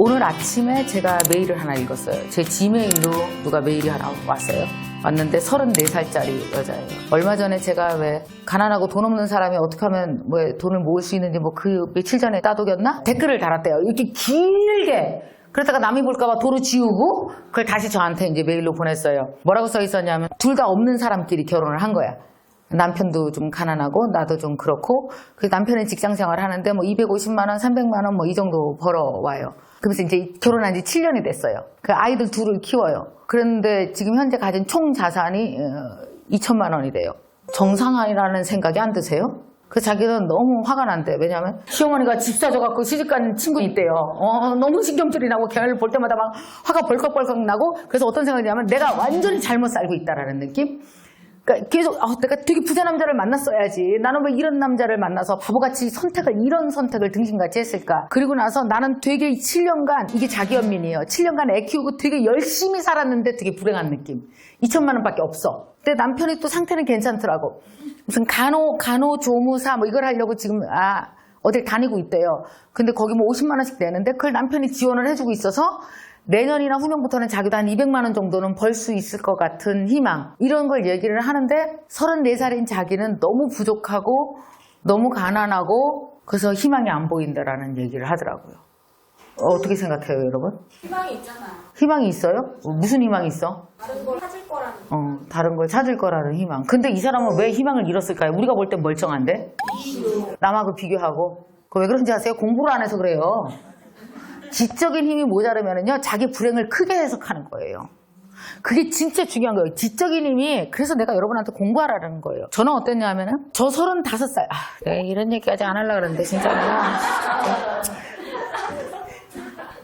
오늘 아침에 제가 메일을 하나 읽었어요. 제 지메일로 누가 메일이 하나 왔어요. 왔는데 34살짜리 여자예요. 얼마 전에 제가 왜 가난하고 돈 없는 사람이 어떻게 하면 뭐 돈을 모을 수 있는지 뭐 그 며칠 전에 따독였나? 댓글을 달았대요. 이렇게 길게. 그러다가 남이 볼까봐 도로 지우고 그걸 다시 저한테 이제 메일로 보냈어요. 뭐라고 써 있었냐면 둘 다 없는 사람끼리 결혼을 한 거야. 남편도 좀 가난하고 나도 좀 그렇고 그 남편은 직장 생활을 하는데 뭐 250만 원, 300만 원 뭐 이 정도 벌어와요. 그러면서 이제 결혼한 지 7년이 됐어요. 그 아이들 둘을 키워요. 그런데 지금 현재 가진 총 자산이 2천만 원이래요. 정상이라는 생각이 안 드세요? 그 자기는 너무 화가 난대. 왜냐하면 시어머니가 집 사줘갖고 시집간 친구 있대요. 너무 신경질이 나고 걔를 볼 때마다 막 화가 벌컥벌컥 나고 그래서 어떤 생각이냐면 내가 완전히 잘못 살고 있다라는 느낌? 그러니까 계속 내가 되게 부자 남자를 만났어야지. 나는 왜 이런 남자를 만나서 바보같이 이런 선택을 등신같이 했을까. 그리고 나서 나는 되게 7년간 이게 자기 연민이에요. 7년간 애 키우고 되게 열심히 살았는데 되게 불행한 느낌. 2천만 원밖에 없어. 근데 남편이 또 상태는 괜찮더라고. 무슨 간호조무사 뭐 이걸 하려고 지금 어딜 다니고 있대요. 근데 거기 뭐 50만 원씩 내는데 그걸 남편이 지원을 해주고 있어서 내년이나 후년부터는 자기도 한 200만 원 정도는 벌 수 있을 것 같은 희망 이런 걸 얘기를 하는데 34살인 자기는 너무 부족하고 너무 가난하고 그래서 희망이 안 보인다라는 얘기를 하더라고요. 어떻게 생각해요, 여러분? 희망이 있잖아요. 희망이 있어요? 무슨 희망이 있어? 다른 걸 찾을 거라는. 다른 걸 찾을 거라는 희망. 근데 이 사람은 왜 희망을 잃었을까요? 우리가 볼 땐 멀쩡한데? 남하고 비교하고. 그 왜 그런지 아세요? 공부를 안 해서 그래요. 지적인 힘이 모자르면은요, 자기 불행을 크게 해석하는 거예요. 그게 진짜 중요한 거예요. 지적인 힘이, 그래서 내가 여러분한테 공부하라는 거예요. 저는 어땠냐면은, 저 35살, 내가 이런 얘기까지 안 하려고 그러는데, 진짜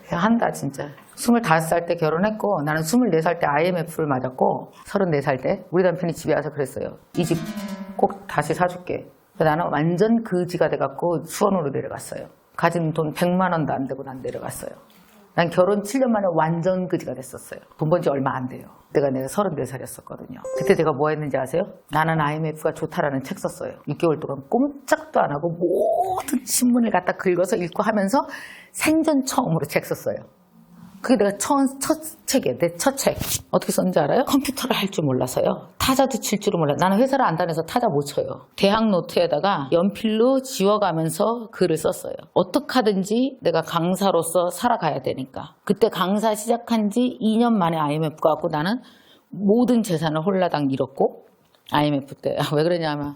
내가 한다, 진짜. 25살 때 결혼했고, 나는 24살 때 IMF를 맞았고, 34살 때, 우리 남편이 집에 와서 그랬어요. 이 집 꼭 다시 사줄게. 나는 완전 거지가 돼갖고 수원으로 내려갔어요. 가진 돈 100만 원도 안 되고 난 내려갔어요. 난 결혼 7년 만에 완전 거지가 됐었어요. 돈 번 지 얼마 안 돼요. 내가 34살이었었거든요. 그때 제가 뭐 했는지 아세요? 나는 IMF가 좋다라는 책 썼어요. 6개월 동안 꼼짝도 안 하고 모든 신문을 갖다 긁어서 읽고 하면서 생전 처음으로 책 썼어요. 그게 내가 첫 책이에요. 내 첫 책. 어떻게 썼는지 알아요? 컴퓨터를 할 줄 몰라서요. 타자도 칠 줄은 몰라요. 나는 회사를 안 다녀서 타자 못 쳐요. 대학 노트에다가 연필로 지워가면서 글을 썼어요. 어떻게 하든지 내가 강사로서 살아가야 되니까. 그때 강사 시작한 지 2년 만에 IMF가 왔고 나는 모든 재산을 홀라당 잃었고 IMF 때. 왜 그러냐면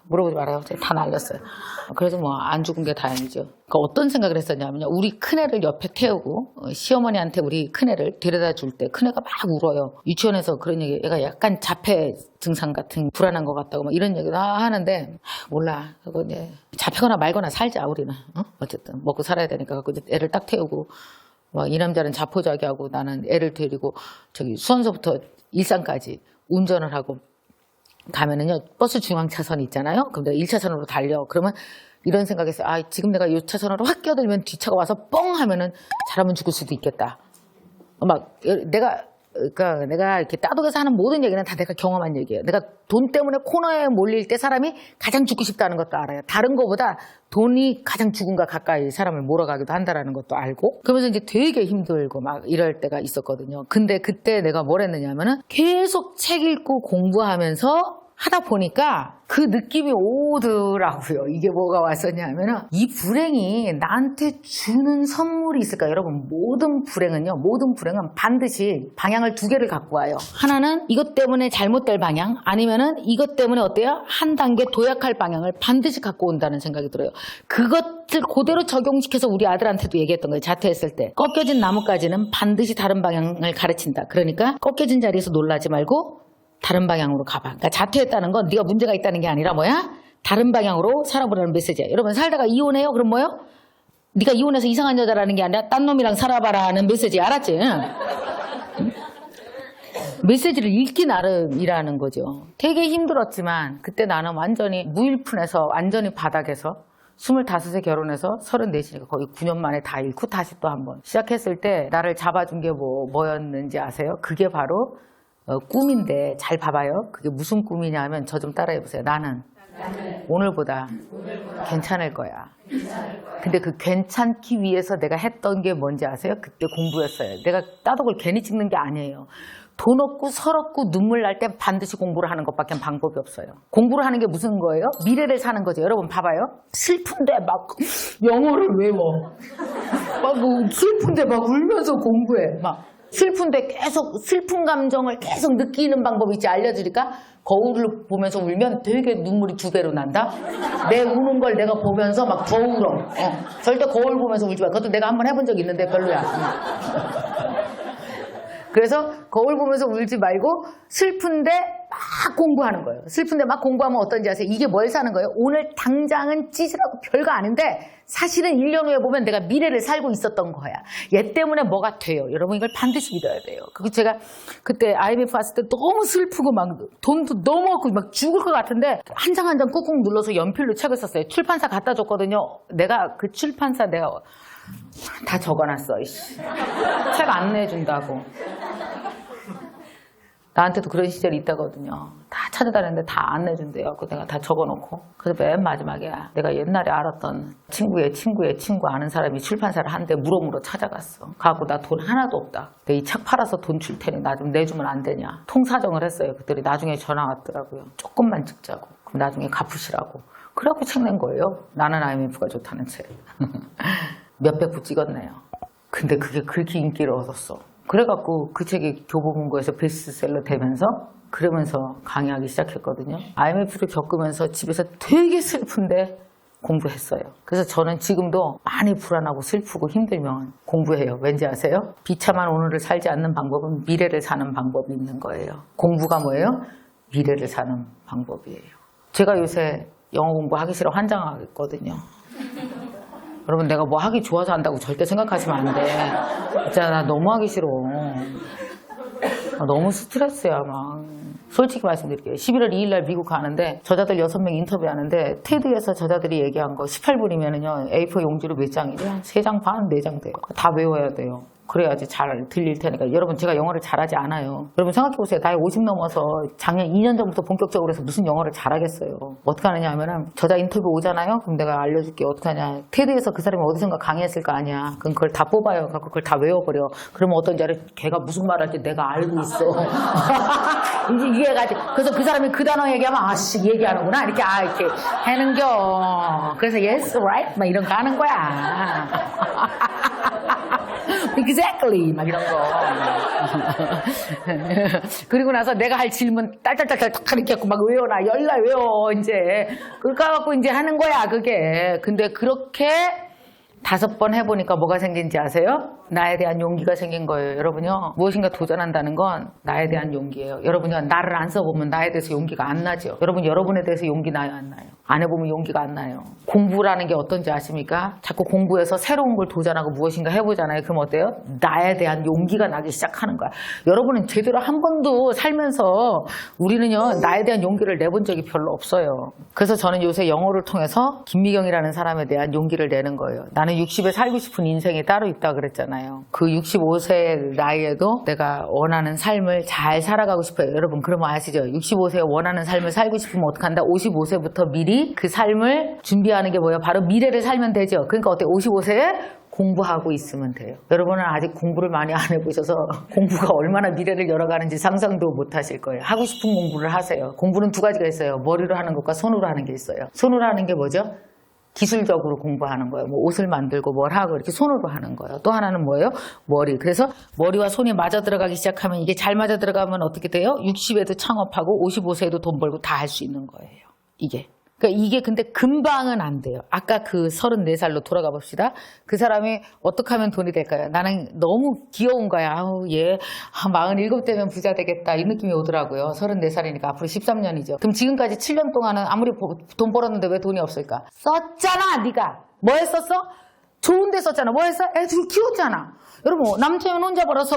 물어보지 말아요. 다 날렸어요. 그래서 뭐 안 죽은 게 다행이죠. 그러니까 어떤 생각을 했었냐면요. 우리 큰애를 옆에 태우고 시어머니한테 우리 큰애를 데려다 줄 때 큰애가 막 울어요. 유치원에서 그런 얘기, 얘가 약간 자폐 증상 같은 불안한 것 같다고 막 이런 얘기를 하는데 몰라. 그거 이제 자폐거나 말거나 살자 우리는. 어쨌든 먹고 살아야 되니까 갖고 이제 애를 딱 태우고 막 이 남자는 자포자기하고 나는 애를 데리고 저기 수원서부터 일산까지 운전을 하고 가면은요, 버스 중앙차선이 있잖아요? 그럼 내가 1차선으로 달려. 그러면 이런 생각했어요. 지금 내가 이 차선으로 확 끼어들면 뒤차가 와서 뻥 하면은 잘하면 죽을 수도 있겠다. 그러니까 내가 이렇게 따독에서 하는 모든 얘기는 다 내가 경험한 얘기예요. 내가 돈 때문에 코너에 몰릴 때 사람이 가장 죽고 싶다는 것도 알아요. 다른 거보다 돈이 가장 죽음과 가까이 사람을 몰아가기도 한다는 것도 알고. 그러면서 이제 되게 힘들고 막 이럴 때가 있었거든요. 근데 그때 내가 뭘 했느냐면은 계속 책 읽고 공부하면서 하다 보니까 그 느낌이 오더라고요. 이게 뭐가 왔었냐면은 이 불행이 나한테 주는 선물이 있을까? 여러분, 모든 불행은 반드시 방향을 두 개를 갖고 와요. 하나는 이것 때문에 잘못될 방향, 아니면은 이것 때문에 어때요? 한 단계 도약할 방향을 반드시 갖고 온다는 생각이 들어요. 그것을 그대로 적용시켜서 우리 아들한테도 얘기했던 거예요. 자퇴했을 때. 꺾여진 나뭇가지는 반드시 다른 방향을 가르친다. 그러니까 꺾여진 자리에서 놀라지 말고 다른 방향으로 가봐. 그러니까 자퇴했다는 건 네가 문제가 있다는 게 아니라 뭐야? 다른 방향으로 살아보라는 메시지야. 여러분 살다가 이혼해요? 그럼 뭐요? 네가 이혼해서 이상한 여자라는 게 아니라 딴 놈이랑 살아봐라는 메시지. 알았지? 메시지를 읽기 나름이라는 거죠. 되게 힘들었지만 그때 나는 완전히 무일푼에서 완전히 바닥에서 25세 결혼해서 34시니까 거의 9년 만에 다 잃고 다시 또 한번 시작했을 때 나를 잡아준 게 뭐였는지 아세요? 그게 바로 꿈인데 잘 봐봐요. 그게 무슨 꿈이냐 하면 저 좀 따라해보세요. 나는 오늘보다 괜찮을 거야. 근데 그 괜찮기 위해서 내가 했던 게 뭔지 아세요? 그때 공부였어요. 내가 따독을 괜히 찍는 게 아니에요. 돈 없고 서럽고 눈물 날 땐 반드시 공부를 하는 것밖에 방법이 없어요. 공부를 하는 게 무슨 거예요? 미래를 사는 거죠. 여러분 봐봐요. 슬픈데 막 영어를 외워. 막 슬픈데 막 울면서 공부해. 막 슬픈데 계속 슬픈 감정을 계속 느끼는 방법이 있지. 알려드릴까? 거울을 보면서 울면 되게 눈물이 2배로 난다. 내 우는 걸 내가 보면서 막 더 울어. 절대 거울 보면서 울지 마. 그것도 내가 한번 해본 적 있는데 별로야. 그래서 거울 보면서 울지 말고 슬픈데 막 공부하는 거예요. 슬픈데 막 공부하면 어떤지 아세요? 이게 뭘 사는 거예요? 오늘 당장은 찌질하고 별거 아닌데 사실은 1년 후에 보면 내가 미래를 살고 있었던 거야. 얘 때문에 뭐가 돼요. 여러분 이걸 반드시 믿어야 돼요. 그리고 제가 그때 IMF 왔을 때 너무 슬프고 막 돈도 너무 없고 막 죽을 것 같은데 한 장 한 장 꾹꾹 눌러서 연필로 책을 썼어요. 출판사 갖다 줬거든요. 내가 그 출판사 내가 다 적어놨어. 책 안 내준다고. 나한테도 그런 시절이 있다거든요. 다 찾아다녔는데 다 안 내준대요. 그 내가 다 적어놓고. 그래서 맨 마지막에 내가 옛날에 알았던 친구의 친구의 친구 아는 사람이 출판사를 한데 물어물어 찾아갔어. 가고 나 돈 하나도 없다. 내 이 책 팔아서 돈 줄 테니 나 좀 내주면 안 되냐. 통사정을 했어요. 그들이 나중에 전화 왔더라고요. 조금만 찍자고. 그럼 나중에 갚으시라고. 그래갖고 책 낸 거예요. 나는 IMF가 좋다는 책. 몇백 부 찍었네요. 근데 그게 그렇게 인기를 얻었어. 그래갖고 그 책이 교보문고에서 베스트셀러 되면서 그러면서 강의하기 시작했거든요. IMF를 겪으면서 집에서 되게 슬픈데 공부했어요. 그래서 저는 지금도 많이 불안하고 슬프고 힘들면 공부해요. 왠지 아세요? 비참한 오늘을 살지 않는 방법은 미래를 사는 방법이 있는 거예요. 공부가 뭐예요? 미래를 사는 방법이에요. 제가 요새 영어 공부하기 싫어 환장하거든요. 여러분 내가 뭐 하기 좋아서 한다고 절대 생각하시면 안 돼. 진짜 나 너무 하기 싫어. 너무 스트레스야 막. 솔직히 말씀드릴게요. 11월 2일 날 미국 가는데 저자들 6명 인터뷰하는데 테드에서 저자들이 얘기한 거 18분이면은요 A4 용지로 몇 장이래요? 3장 반, 4장 돼요. 다 외워야 돼요. 그래야지 잘 들릴 테니까. 여러분 제가 영어를 잘하지 않아요. 여러분 생각해보세요. 나이 50 넘어서 작년 2년 전부터 본격적으로 해서 무슨 영어를 잘하겠어요. 어떻게 하느냐 하면은 저자 인터뷰 오잖아요. 그럼 내가 알려줄게. 어떻게 하냐. 테드에서 그 사람이 어디선가 강의했을 거 아니야. 그럼 그걸 다 뽑아요. 갖고 그걸 다 외워버려. 그러면 어떤지 알아? 걔가 무슨 말 할지 내가 알고 있어. 이제 이해가지고. 그래서 그 사람이 그 단어 얘기하면 아씨 얘기하는구나. 이렇게 이렇게 하는겨. 그래서 yes, right? 막 이런 거 하는 거야. Exactly 막 이런 거. 그리고 나서 내가 할 질문 딸딸딸딸 이렇게 하고 막 외워라 열라 외워 이제 그러니까 이제 하는 거야 그게. 근데 그렇게 5번 해보니까 뭐가 생긴지 아세요? 나에 대한 용기가 생긴 거예요. 여러분요 무엇인가 도전한다는 건 나에 대한 용기예요. 여러분요 나를 안 써보면 나에 대해서 용기가 안 나죠. 여러분 여러분에 대해서 용기 나요 안 나요? 안 해보면 용기가 안 나요. 공부라는 게 어떤지 아십니까? 자꾸 공부해서 새로운 걸 도전하고 무엇인가 해보잖아요. 그럼 어때요? 나에 대한 용기가 나기 시작하는 거야. 여러분은 제대로 한 번도 살면서 우리는요 나에 대한 용기를 내본 적이 별로 없어요. 그래서 저는 요새 영어를 통해서 김미경이라는 사람에 대한 용기를 내는 거예요. 나는 60에 살고 싶은 인생이 따로 있다 그랬잖아요. 그 65세 나이에도 내가 원하는 삶을 잘 살아가고 싶어요. 여러분 그러면 아시죠? 65세에 원하는 삶을 살고 싶으면 어떡한다? 55세부터 미리 그 삶을 준비하는 게 뭐예요? 바로 미래를 살면 되죠. 그러니까 어때요? 55세에 공부하고 있으면 돼요. 여러분은 아직 공부를 많이 안 해보셔서 공부가 얼마나 미래를 열어가는지 상상도 못 하실 거예요. 하고 싶은 공부를 하세요. 공부는 2가지가 있어요. 머리로 하는 것과 손으로 하는 게 있어요. 손으로 하는 게 뭐죠? 기술적으로 공부하는 거예요. 뭐 옷을 만들고 뭘 하고 이렇게 손으로 하는 거예요. 또 하나는 뭐예요? 머리. 그래서 머리와 손이 맞아 들어가기 시작하면 이게 잘 맞아 들어가면 어떻게 돼요? 60에도 창업하고 55세에도 돈 벌고 다 할 수 있는 거예요. 이게. 그러니까 이게 근데 금방은 안 돼요. 아까 그 34살로 돌아가 봅시다. 그 사람이 어떻게 하면 돈이 될까요? 나는 너무 귀여운 거야. 아우, 얘 47 되면 부자 되겠다. 이 느낌이 오더라고요. 34살이니까 앞으로 13년이죠. 그럼 지금까지 7년 동안은 아무리 돈 벌었는데 왜 돈이 없을까? 썼잖아, 네가. 뭐 했었어? 좋은 데 썼잖아. 뭐 했어? 애들 키웠잖아. 여러분, 남자는 혼자 벌어서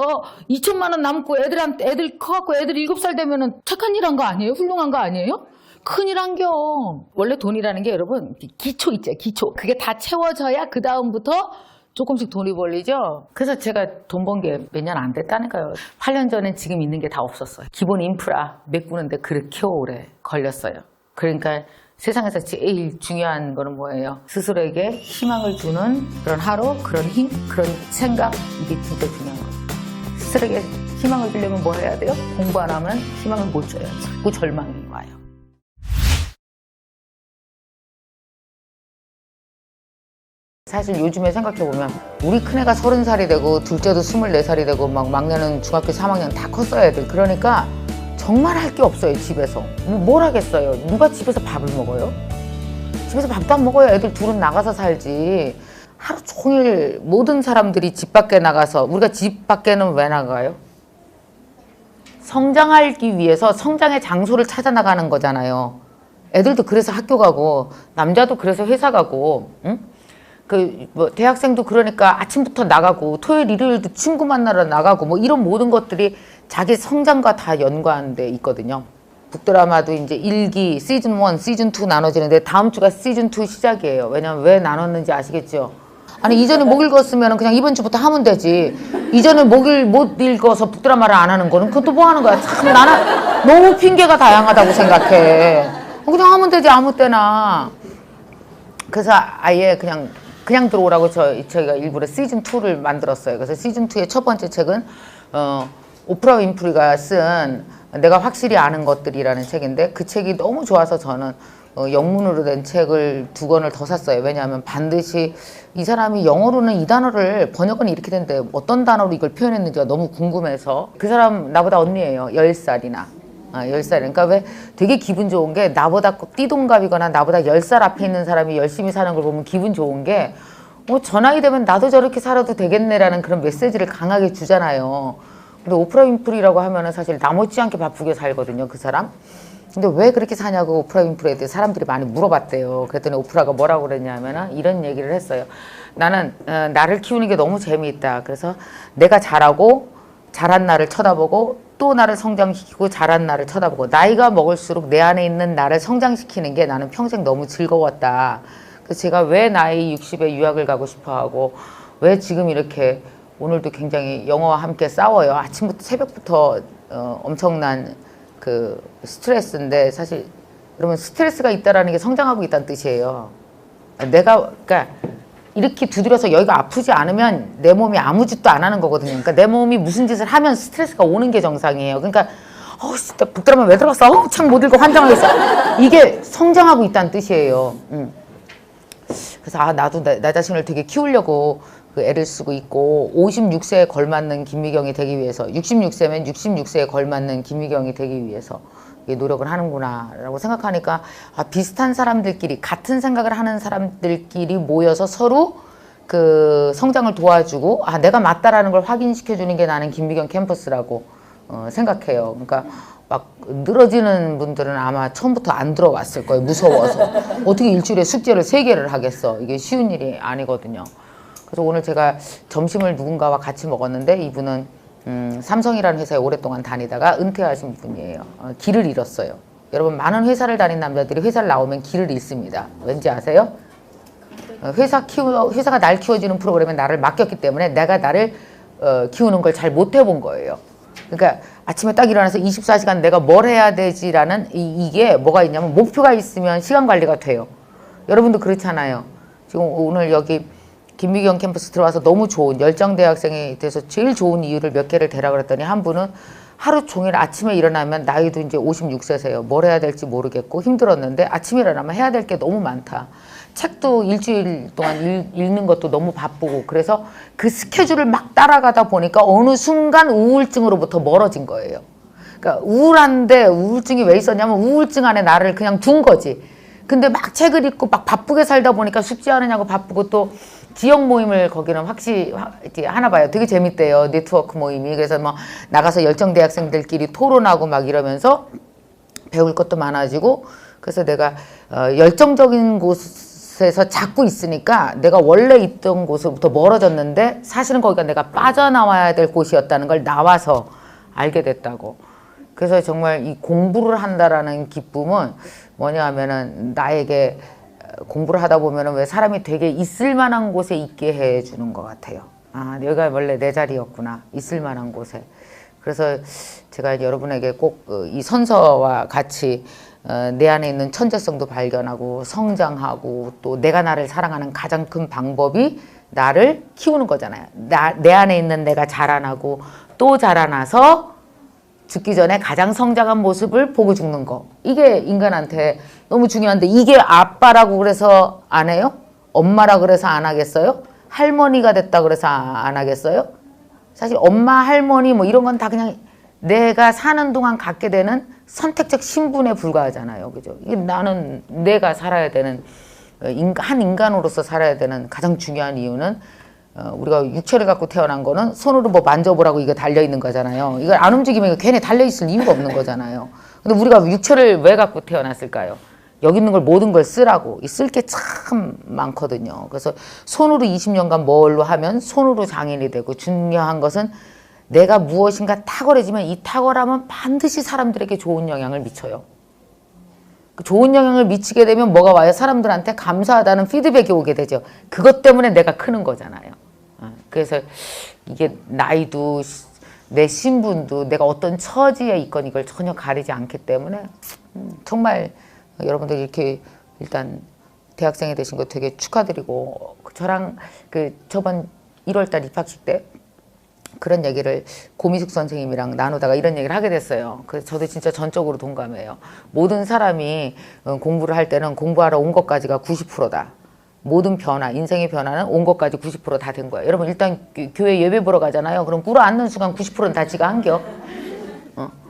2천만 원 남고 애들 커갖고 애들 7살 되면은 착한 일 한 거 아니에요? 훌륭한 거 아니에요? 큰일 한겨. 원래 돈이라는 게 여러분 기초 있죠. 기초. 그게 다 채워져야 그 다음부터 조금씩 돈이 벌리죠. 그래서 제가 돈 번 게 몇 년 안 됐다니까요. 8년 전엔 지금 있는 게 다 없었어요. 기본 인프라 메꾸는데 그렇게 오래 걸렸어요. 그러니까 세상에서 제일 중요한 거는 뭐예요? 스스로에게 희망을 주는 그런 하루, 그런 힘, 그런 생각, 이게 진짜 중요한 거예요. 스스로에게 희망을 주려면 뭐 해야 돼요? 공부 안 하면 희망을 못 줘요. 자꾸 절망이 와요. 사실 요즘에 생각해보면 우리 큰애가 30살이 되고 둘째도 24살이 되고 막 막내는 중학교 3학년 다 컸어요 애들. 그러니까 정말 할 게 없어요 집에서. 뭘 하겠어요. 누가 집에서 밥을 먹어요? 집에서 밥도 안 먹어요. 애들 둘은 나가서 살지. 하루 종일 모든 사람들이 집 밖에 나가서, 우리가 집 밖에는 왜 나가요? 성장하기 위해서 성장의 장소를 찾아 나가는 거잖아요. 애들도 그래서 학교 가고 남자도 그래서 회사 가고, 응? 뭐 대학생도 그러니까 아침부터 나가고 토요일 일요일도 친구 만나러 나가고 뭐 이런 모든 것들이 자기 성장과 다 연관돼 있거든요. 북드라마도 이제 1기 시즌 1, 시즌 2 나눠지는데 다음 주가 시즌 2 시작이에요. 왜냐면 왜 나눴는지 아시겠죠? 아니 이전에 못 읽었으면 그냥 이번 주부터 하면 되지. 이전에 못 읽어서 북드라마를 안 하는 거는 그것도 뭐 하는 거야. 참 나는 너무 핑계가 다양하다고 생각해. 그냥 하면 되지 아무 때나. 그래서 아예 그냥 들어오라고 저희가 일부러 시즌2를 만들었어요. 그래서 시즌2의 첫 번째 책은 오프라 윈프리가 쓴 내가 확실히 아는 것들이라는 책인데 그 책이 너무 좋아서 저는 영문으로 된 책을 2권을 더 샀어요. 왜냐하면 반드시 이 사람이 영어로는 이 단어를 번역은 이렇게 된대 어떤 단어로 이걸 표현했는지가 너무 궁금해서. 그 사람 나보다 언니예요. 10살이나. 10살. 그러니까 왜 되게 기분 좋은 게 나보다 띠동갑이거나 나보다 10살 앞에 있는 사람이 열심히 사는 걸 보면 기분 좋은 게 저 나이 되면 나도 저렇게 살아도 되겠네라는 그런 메시지를 강하게 주잖아요. 근데 오프라 윈프리라고 하면은 사실 나머지 않게 바쁘게 살거든요, 그 사람. 근데 왜 그렇게 사냐고 오프라 윈프리에 대해 사람들이 많이 물어봤대요. 그랬더니 오프라가 뭐라고 그랬냐면은 이런 얘기를 했어요. 나는 나를 키우는 게 너무 재미있다. 그래서 내가 잘하고 잘한 나를 쳐다보고 또 나를 성장시키고 잘한 나를 쳐다보고 나이가 먹을수록 내 안에 있는 나를 성장시키는 게 나는 평생 너무 즐거웠다. 그래서 제가 왜 나이 60에 유학을 가고 싶어하고 왜 지금 이렇게 오늘도 굉장히 영어와 함께 싸워요. 아침부터 새벽부터 엄청난 그 스트레스인데 사실 여러분 스트레스가 있다라는 게 성장하고 있다는 뜻이에요. 그러니까 이렇게 두드려서 여기가 아프지 않으면 내 몸이 아무 짓도 안 하는 거거든요. 그러니까 내 몸이 무슨 짓을 하면 스트레스가 오는 게 정상이에요. 그러니까 진짜 북드라마 왜 들어갔어? 참 못 읽고 환장하겠어. 이게 성장하고 있다는 뜻이에요. 그래서 나도 나 자신을 되게 키우려고 그 애를 쓰고 있고 56세에 걸맞는 김미경이 되기 위해서 66세면 66세에 걸맞는 김미경이 되기 위해서 노력을 하는구나 라고 생각하니까 비슷한 사람들끼리 같은 생각을 하는 사람들끼리 모여서 서로 그 성장을 도와주고 내가 맞다라는 걸 확인시켜 주는 게 나는 김미경 캠퍼스라고 생각해요. 그러니까 막 늘어지는 분들은 아마 처음부터 안 들어왔을 거예요. 무서워서. 어떻게 일주일에 숙제를 3개를 하겠어. 이게 쉬운 일이 아니거든요. 그래서 오늘 제가 점심을 누군가와 같이 먹었는데 이분은 삼성이라는 회사에 오랫동안 다니다가 은퇴하신 분이에요. 길을 잃었어요. 여러분 많은 회사를 다닌 남자들이 회사를 나오면 길을 잃습니다. 왠지 아세요? 회사가 날 키워주는 프로그램에 나를 맡겼기 때문에 내가 나를 키우는 걸 잘 못 해본 거예요. 그러니까 아침에 딱 일어나서 24시간 내가 뭘 해야 되지라는 이게 뭐가 있냐면 목표가 있으면 시간 관리가 돼요. 여러분도 그렇잖아요. 지금 오늘 여기 김미경 캠퍼스 들어와서 너무 좋은 열정대학생에 대해서 제일 좋은 이유를 몇 개를 대라 그랬더니 한 분은 하루 종일 아침에 일어나면 나이도 이제 56세세요. 뭘 해야 될지 모르겠고 힘들었는데 아침에 일어나면 해야 될 게 너무 많다. 책도 일주일 동안 읽는 것도 너무 바쁘고 그래서 그 스케줄을 막 따라가다 보니까 어느 순간 우울증으로부터 멀어진 거예요. 그러니까 우울한데 우울증이 왜 있었냐면 우울증 안에 나를 그냥 둔 거지. 근데 막 책을 읽고 막 바쁘게 살다 보니까 숙제 하느냐고 바쁘고 또 지역 모임을 거기는 확실히 하나 봐요. 되게 재밌대요. 네트워크 모임이. 그래서 뭐 나가서 열정 대학생들끼리 토론하고 막 이러면서 배울 것도 많아지고 그래서 내가 열정적인 곳에서 자꾸 있으니까 내가 원래 있던 곳으로부터 멀어졌는데 사실은 거기가 내가 빠져나와야 될 곳이었다는 걸 나와서 알게 됐다고. 그래서 정말 이 공부를 한다라는 기쁨은 뭐냐 하면은 나에게 공부를 하다 보면은 왜 사람이 되게 있을 만한 곳에 있게 해주는 것 같아요. 여기가 원래 내 자리였구나. 있을 만한 곳에. 그래서 제가 여러분에게 꼭 이 선서와 같이 내 안에 있는 천재성도 발견하고 성장하고 또 내가 나를 사랑하는 가장 큰 방법이 나를 키우는 거잖아요. 내 안에 있는 내가 자라나고 또 자라나서 죽기 전에 가장 성장한 모습을 보고 죽는 거. 이게 인간한테 너무 중요한데 이게 아빠라고 그래서 안 해요? 엄마라 그래서 안 하겠어요? 할머니가 됐다 그래서 안 하겠어요? 사실 엄마, 할머니 뭐 이런 건 다 그냥 내가 사는 동안 갖게 되는 선택적 신분에 불과하잖아요. 그죠? 이게 나는 내가 살아야 되는 한 인간으로서 살아야 되는 가장 중요한 이유는 우리가 육체를 갖고 태어난 거는 손으로 뭐 만져보라고 이거 달려있는 거잖아요. 이걸 안 움직이면 걔네 달려있을 이유가 없는 거잖아요. 근데 우리가 육체를 왜 갖고 태어났을까요? 여기 있는 걸 모든 걸 쓰라고. 쓸 게 참 많거든요. 그래서 손으로 20년간 뭘로 하면 손으로 장인이 되고 중요한 것은 내가 무엇인가 탁월해지면 이 탁월함은 반드시 사람들에게 좋은 영향을 미쳐요. 그 좋은 영향을 미치게 되면 뭐가 와요? 사람들한테 감사하다는 피드백이 오게 되죠. 그것 때문에 내가 크는 거잖아요. 그래서 이게 나이도 내 신분도 내가 어떤 처지에 있건 이걸 전혀 가리지 않기 때문에 정말 여러분들 이렇게 일단 대학생이 되신 거 되게 축하드리고 저랑 그 저번 1월달 입학식 때 그런 얘기를 고미숙 선생님이랑 나누다가 이런 얘기를 하게 됐어요. 그래서 저도 진짜 전적으로 동감해요. 모든 사람이 공부를 할 때는 공부하러 온 것까지가 90%다. 모든 변화, 인생의 변화는 온 것까지 90% 다 된 거야. 여러분 일단 교회 예배 보러 가잖아요. 그럼 꿇어 앉는 순간 90%는 다 지가 한겨.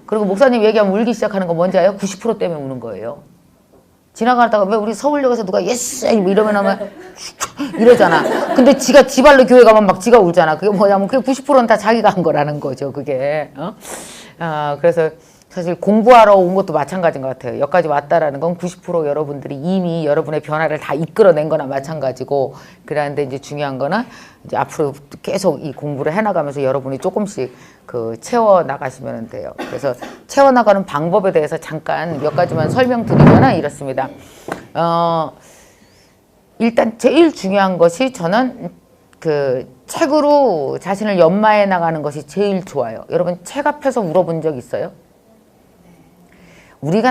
그리고 목사님 얘기하면 울기 시작하는 거 뭔지 알아요? 90% 때문에 우는 거예요. 지나가다가 왜 우리 서울역에서 누가 예스 이러면 하면 이러잖아. 근데 지가 지발로 교회 가면 막 지가 울잖아. 그게 뭐냐면 그게 90%는 다 자기가 한 거라는 거죠. 그게. 그래서 사실 공부하러 온 것도 마찬가지인 것 같아요. 여기까지 왔다라는 건 90% 여러분들이 이미 여러분의 변화를 다 이끌어낸 거나 마찬가지고 그러는데 이제 중요한 거는 이제 앞으로 계속 이 공부를 해나가면서 여러분이 조금씩 그 채워 나가시면 돼요. 그래서 채워 나가는 방법에 대해서 잠깐 몇 가지만 설명드리면 이렇습니다. 일단 제일 중요한 것이 저는 그 책으로 자신을 연마해 나가는 것이 제일 좋아요. 여러분 책 앞에서 울어본 적 있어요? 우리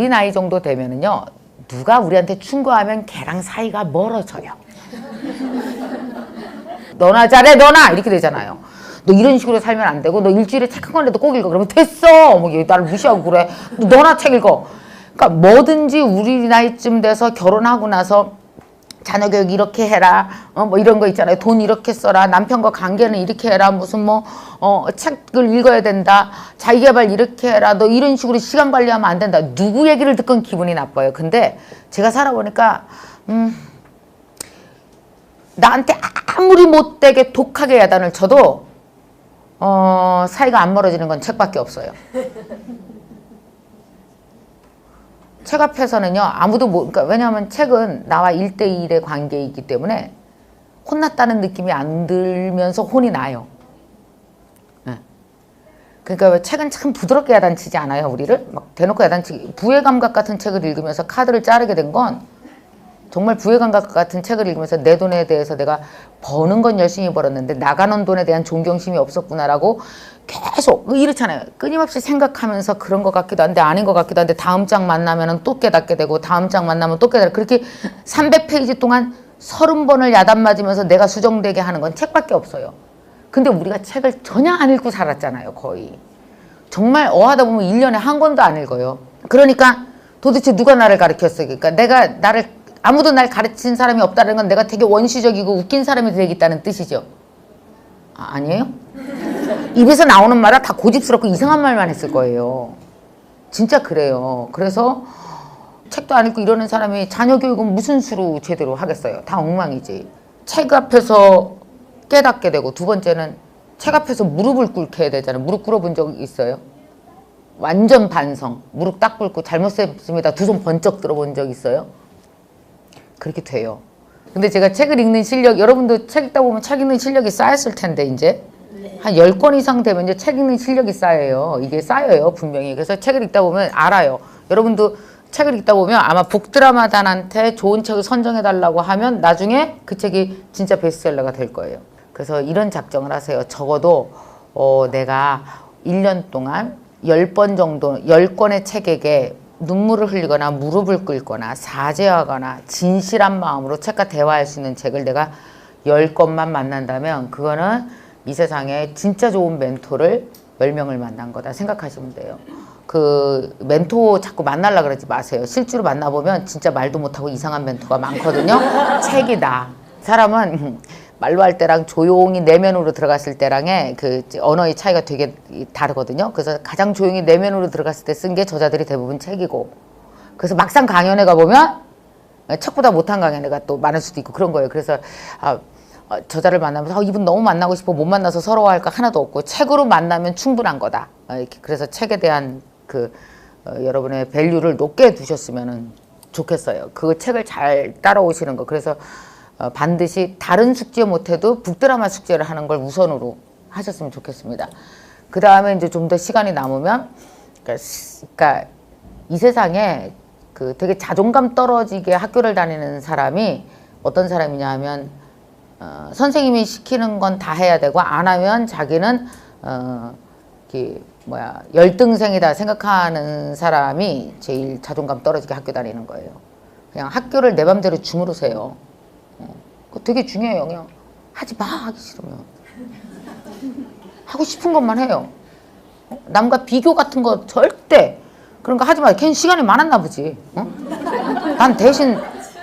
나이 정도 되면은요, 누가 우리한테 충고하면 걔랑 사이가 멀어져요. 너나 잘해, 너나! 이렇게 되잖아요. 너 이런 식으로 살면 안 되고, 너 일주일에 책 한 권이라도 꼭 읽어. 그러면 됐어! 뭐, 나를 무시하고 그래. 너나 책 읽어. 그러니까 뭐든지 우리 나이쯤 돼서 결혼하고 나서 자녀 교육 이렇게 해라. 뭐 이런 거 있잖아요. 돈 이렇게 써라. 남편과 관계는 이렇게 해라. 무슨 책을 읽어야 된다. 자기개발 이렇게 해라. 너 이런 식으로 시간 관리하면 안 된다. 누구 얘기를 듣건 기분이 나빠요. 근데 제가 살아보니까 나한테 아무리 못되게 독하게 야단을 쳐도 사이가 안 멀어지는 건 책밖에 없어요. 책 앞에서는요, 아무도 그러니까 왜냐하면 책은 나와 1대1의 관계이기 때문에 혼났다는 느낌이 안 들면서 혼이 나요. 네. 그러니까 책은 참 부드럽게 야단치지 않아요, 우리를? 막 대놓고 야단치기. 부의 감각 같은 책을 읽으면서 카드를 자르게 된 건 정말 부의 감각 같은 책을 읽으면서 내 돈에 대해서 내가 버는 건 열심히 벌었는데 나가는 돈에 대한 존경심이 없었구나라고 계속 이렇잖아요. 끊임없이 생각하면서 그런 것 같기도 한데 아닌 것 같기도 한데 다음 장 만나면 또 깨닫게 되고 다음 장 만나면 또 깨닫게 되고 그렇게 300페이지 동안 30번을 야단 맞으면서 내가 수정되게 하는 건 책밖에 없어요. 근데 우리가 책을 전혀 안 읽고 살았잖아요. 거의. 정말 어하다 보면 1년에 한 권도 안 읽어요. 그러니까 도대체 누가 나를 가르쳤어요? 그러니까 아무도 날 가르친 사람이 없다는 건 내가 되게 원시적이고 웃긴 사람이 되겠다는 뜻이죠. 아니에요? 입에서 나오는 말은 다 고집스럽고 이상한 말만 했을 거예요. 진짜 그래요. 그래서 책도 안 읽고 이러는 사람이 자녀 교육은 무슨 수로 제대로 하겠어요. 다 엉망이지. 책 앞에서 깨닫게 되고 두 번째는 책 앞에서 무릎을 꿇게 해야 되잖아요. 무릎 꿇어본 적 있어요? 완전 반성. 무릎 딱 꿇고 잘못했습니다. 두 손 번쩍 들어본 적 있어요? 그렇게 돼요. 근데 제가 책을 읽는 실력, 여러분도 책 읽다 보면 책 읽는 실력이 쌓였을 텐데 이제 한 10권 이상 되면 이제 책 읽는 실력이 쌓여요. 이게 쌓여요, 분명히. 그래서 책을 읽다 보면 알아요. 여러분도 책을 읽다 보면 아마 북드라마단한테 좋은 책을 선정해달라고 하면 나중에 그 책이 진짜 베스트셀러가 될 거예요. 그래서 이런 작정을 하세요. 적어도 내가 1년 동안 10번 정도, 10권의 책에게 눈물을 흘리거나 무릎을 꿇거나 사죄하거나 진실한 마음으로 책과 대화할 수 있는 책을 내가 10권만 만난다면 그거는 이 세상에 진짜 좋은 멘토를 10명을 만난 거다 생각하시면 돼요. 그 멘토 자꾸 만나려고 그러지 마세요. 실제로 만나보면 진짜 말도 못하고 이상한 멘토가 많거든요. 책이다. 사람은 말로 할 때랑 조용히 내면으로 들어갔을 때랑의 그 언어의 차이가 되게 다르거든요. 그래서 가장 조용히 내면으로 들어갔을 때 쓴 게 저자들이 대부분 책이고, 그래서 막상 강연회 가보면 책보다 못한 강연회가 또 많을 수도 있고 그런 거예요. 그래서 저자를 만나면서 이분 너무 만나고 싶어 못 만나서 서러워할 거 하나도 없고 책으로 만나면 충분한 거다. 이렇게 그래서 책에 대한 여러분의 밸류를 높게 두셨으면 좋겠어요. 그 책을 잘 따라오시는 거. 그래서 반드시 다른 숙제 못해도 북드라마 숙제를 하는 걸 우선으로 하셨으면 좋겠습니다. 그 다음에 이제 좀 더 시간이 남으면, 그러니까 이 세상에 그 되게 자존감 떨어지게 학교를 다니는 사람이 어떤 사람이냐 하면, 선생님이 시키는 건 다 해야 되고 안 하면 자기는 열등생이다 생각하는 사람이 제일 자존감 떨어지게 학교 다니는 거예요. 그냥 학교를 내 맘대로 주무르세요. 그거 되게 중요해요. 그냥 하지 마, 하기 싫으면. 하고 싶은 것만 해요. 남과 비교 같은 거 절대 그런 거 하지 마. 걔는 시간이 많았나 보지. 난 대신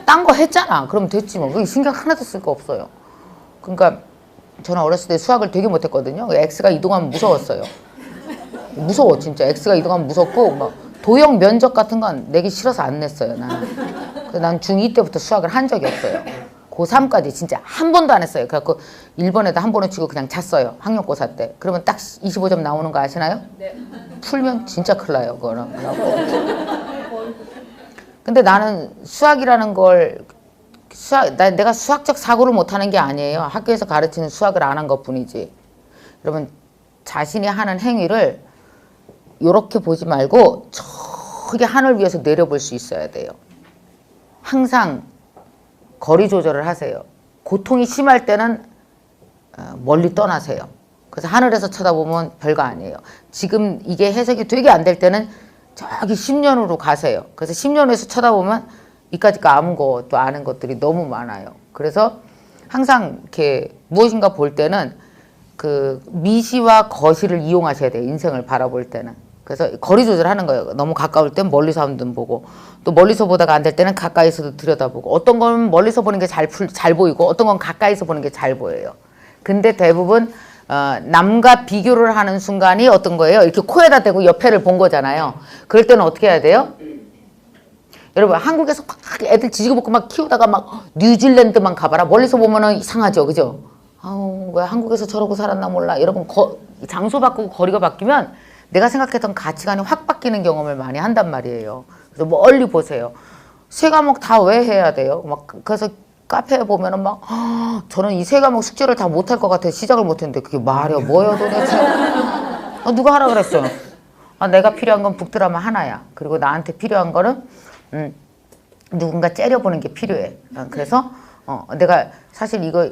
딴 거 했잖아. 그럼 됐지 뭐. 그게 신경 하나도 쓸 거 없어요. 그러니까 저는 어렸을 때 수학을 되게 못했거든요. X가 이동하면 무서웠어요. 무서워 진짜. X가 이동하면 무섭고 막 도형 면적 같은 건 내기 싫어서 안 냈어요. 난 중2 때부터 수학을 한 적이 없어요. 고3까지 진짜 한 번도 안 했어요. 그래갖고 1번에다 한 번을 치고 그냥 잤어요. 학력고사 때. 그러면 딱 25점 나오는 거 아시나요? 네. 풀면 진짜 큰일 나요. 그거는. 근데 나는 수학이라는 걸 내가 수학적 사고를 못하는 게 아니에요. 학교에서 가르치는 수학을 안 한 것뿐이지. 여러분 자신이 하는 행위를 이렇게 보지 말고 저기 하늘 위에서 내려볼 수 있어야 돼요. 항상 거리 조절을 하세요. 고통이 심할 때는 멀리 떠나세요. 그래서 하늘에서 쳐다보면 별거 아니에요. 지금 이게 해석이 되게 안 될 때는 저기 10년으로 가세요. 그래서 10년 후에서 쳐다보면 이까짓 거 아무것도 아는 것들이 너무 많아요. 그래서 항상 이렇게 무엇인가 볼 때는 그 미시와 거시를 이용하셔야 돼요. 인생을 바라볼 때는. 그래서 거리 조절하는 거예요. 너무 가까울 땐 멀리서 한번 보고, 또 멀리서 보다가 안 될 때는 가까이서도 들여다보고, 어떤 건 멀리서 보는 게 잘 보이고 어떤 건 가까이서 보는 게 잘 보여요. 근데 대부분 남과 비교를 하는 순간이 어떤 거예요? 이렇게 코에다 대고 옆에를 본 거잖아요. 그럴 때는 어떻게 해야 돼요? 여러분 한국에서 막 애들 지지고 볶고 막 키우다가 막 뉴질랜드만 가봐라. 멀리서 보면은 이상하죠. 그죠? 아우 왜 한국에서 저러고 살았나 몰라. 여러분 장소 바꾸고 거리가 바뀌면 내가 생각했던 가치관이 확 바뀌는 경험을 많이 한단 말이에요. 그래서 멀리 보세요. 세 과목 다 왜 해야 돼요? 막 그래서 카페에 보면은 막 저는 이 세 과목 숙제를 다 못할 것 같아서 시작을 못했는데 그게 말이야 뭐야 도대체. 누가 하라 그랬어요. 내가 필요한 건 북드라마 하나야. 그리고 나한테 필요한 거는 누군가 째려보는 게 필요해. 그래서 내가 사실 이거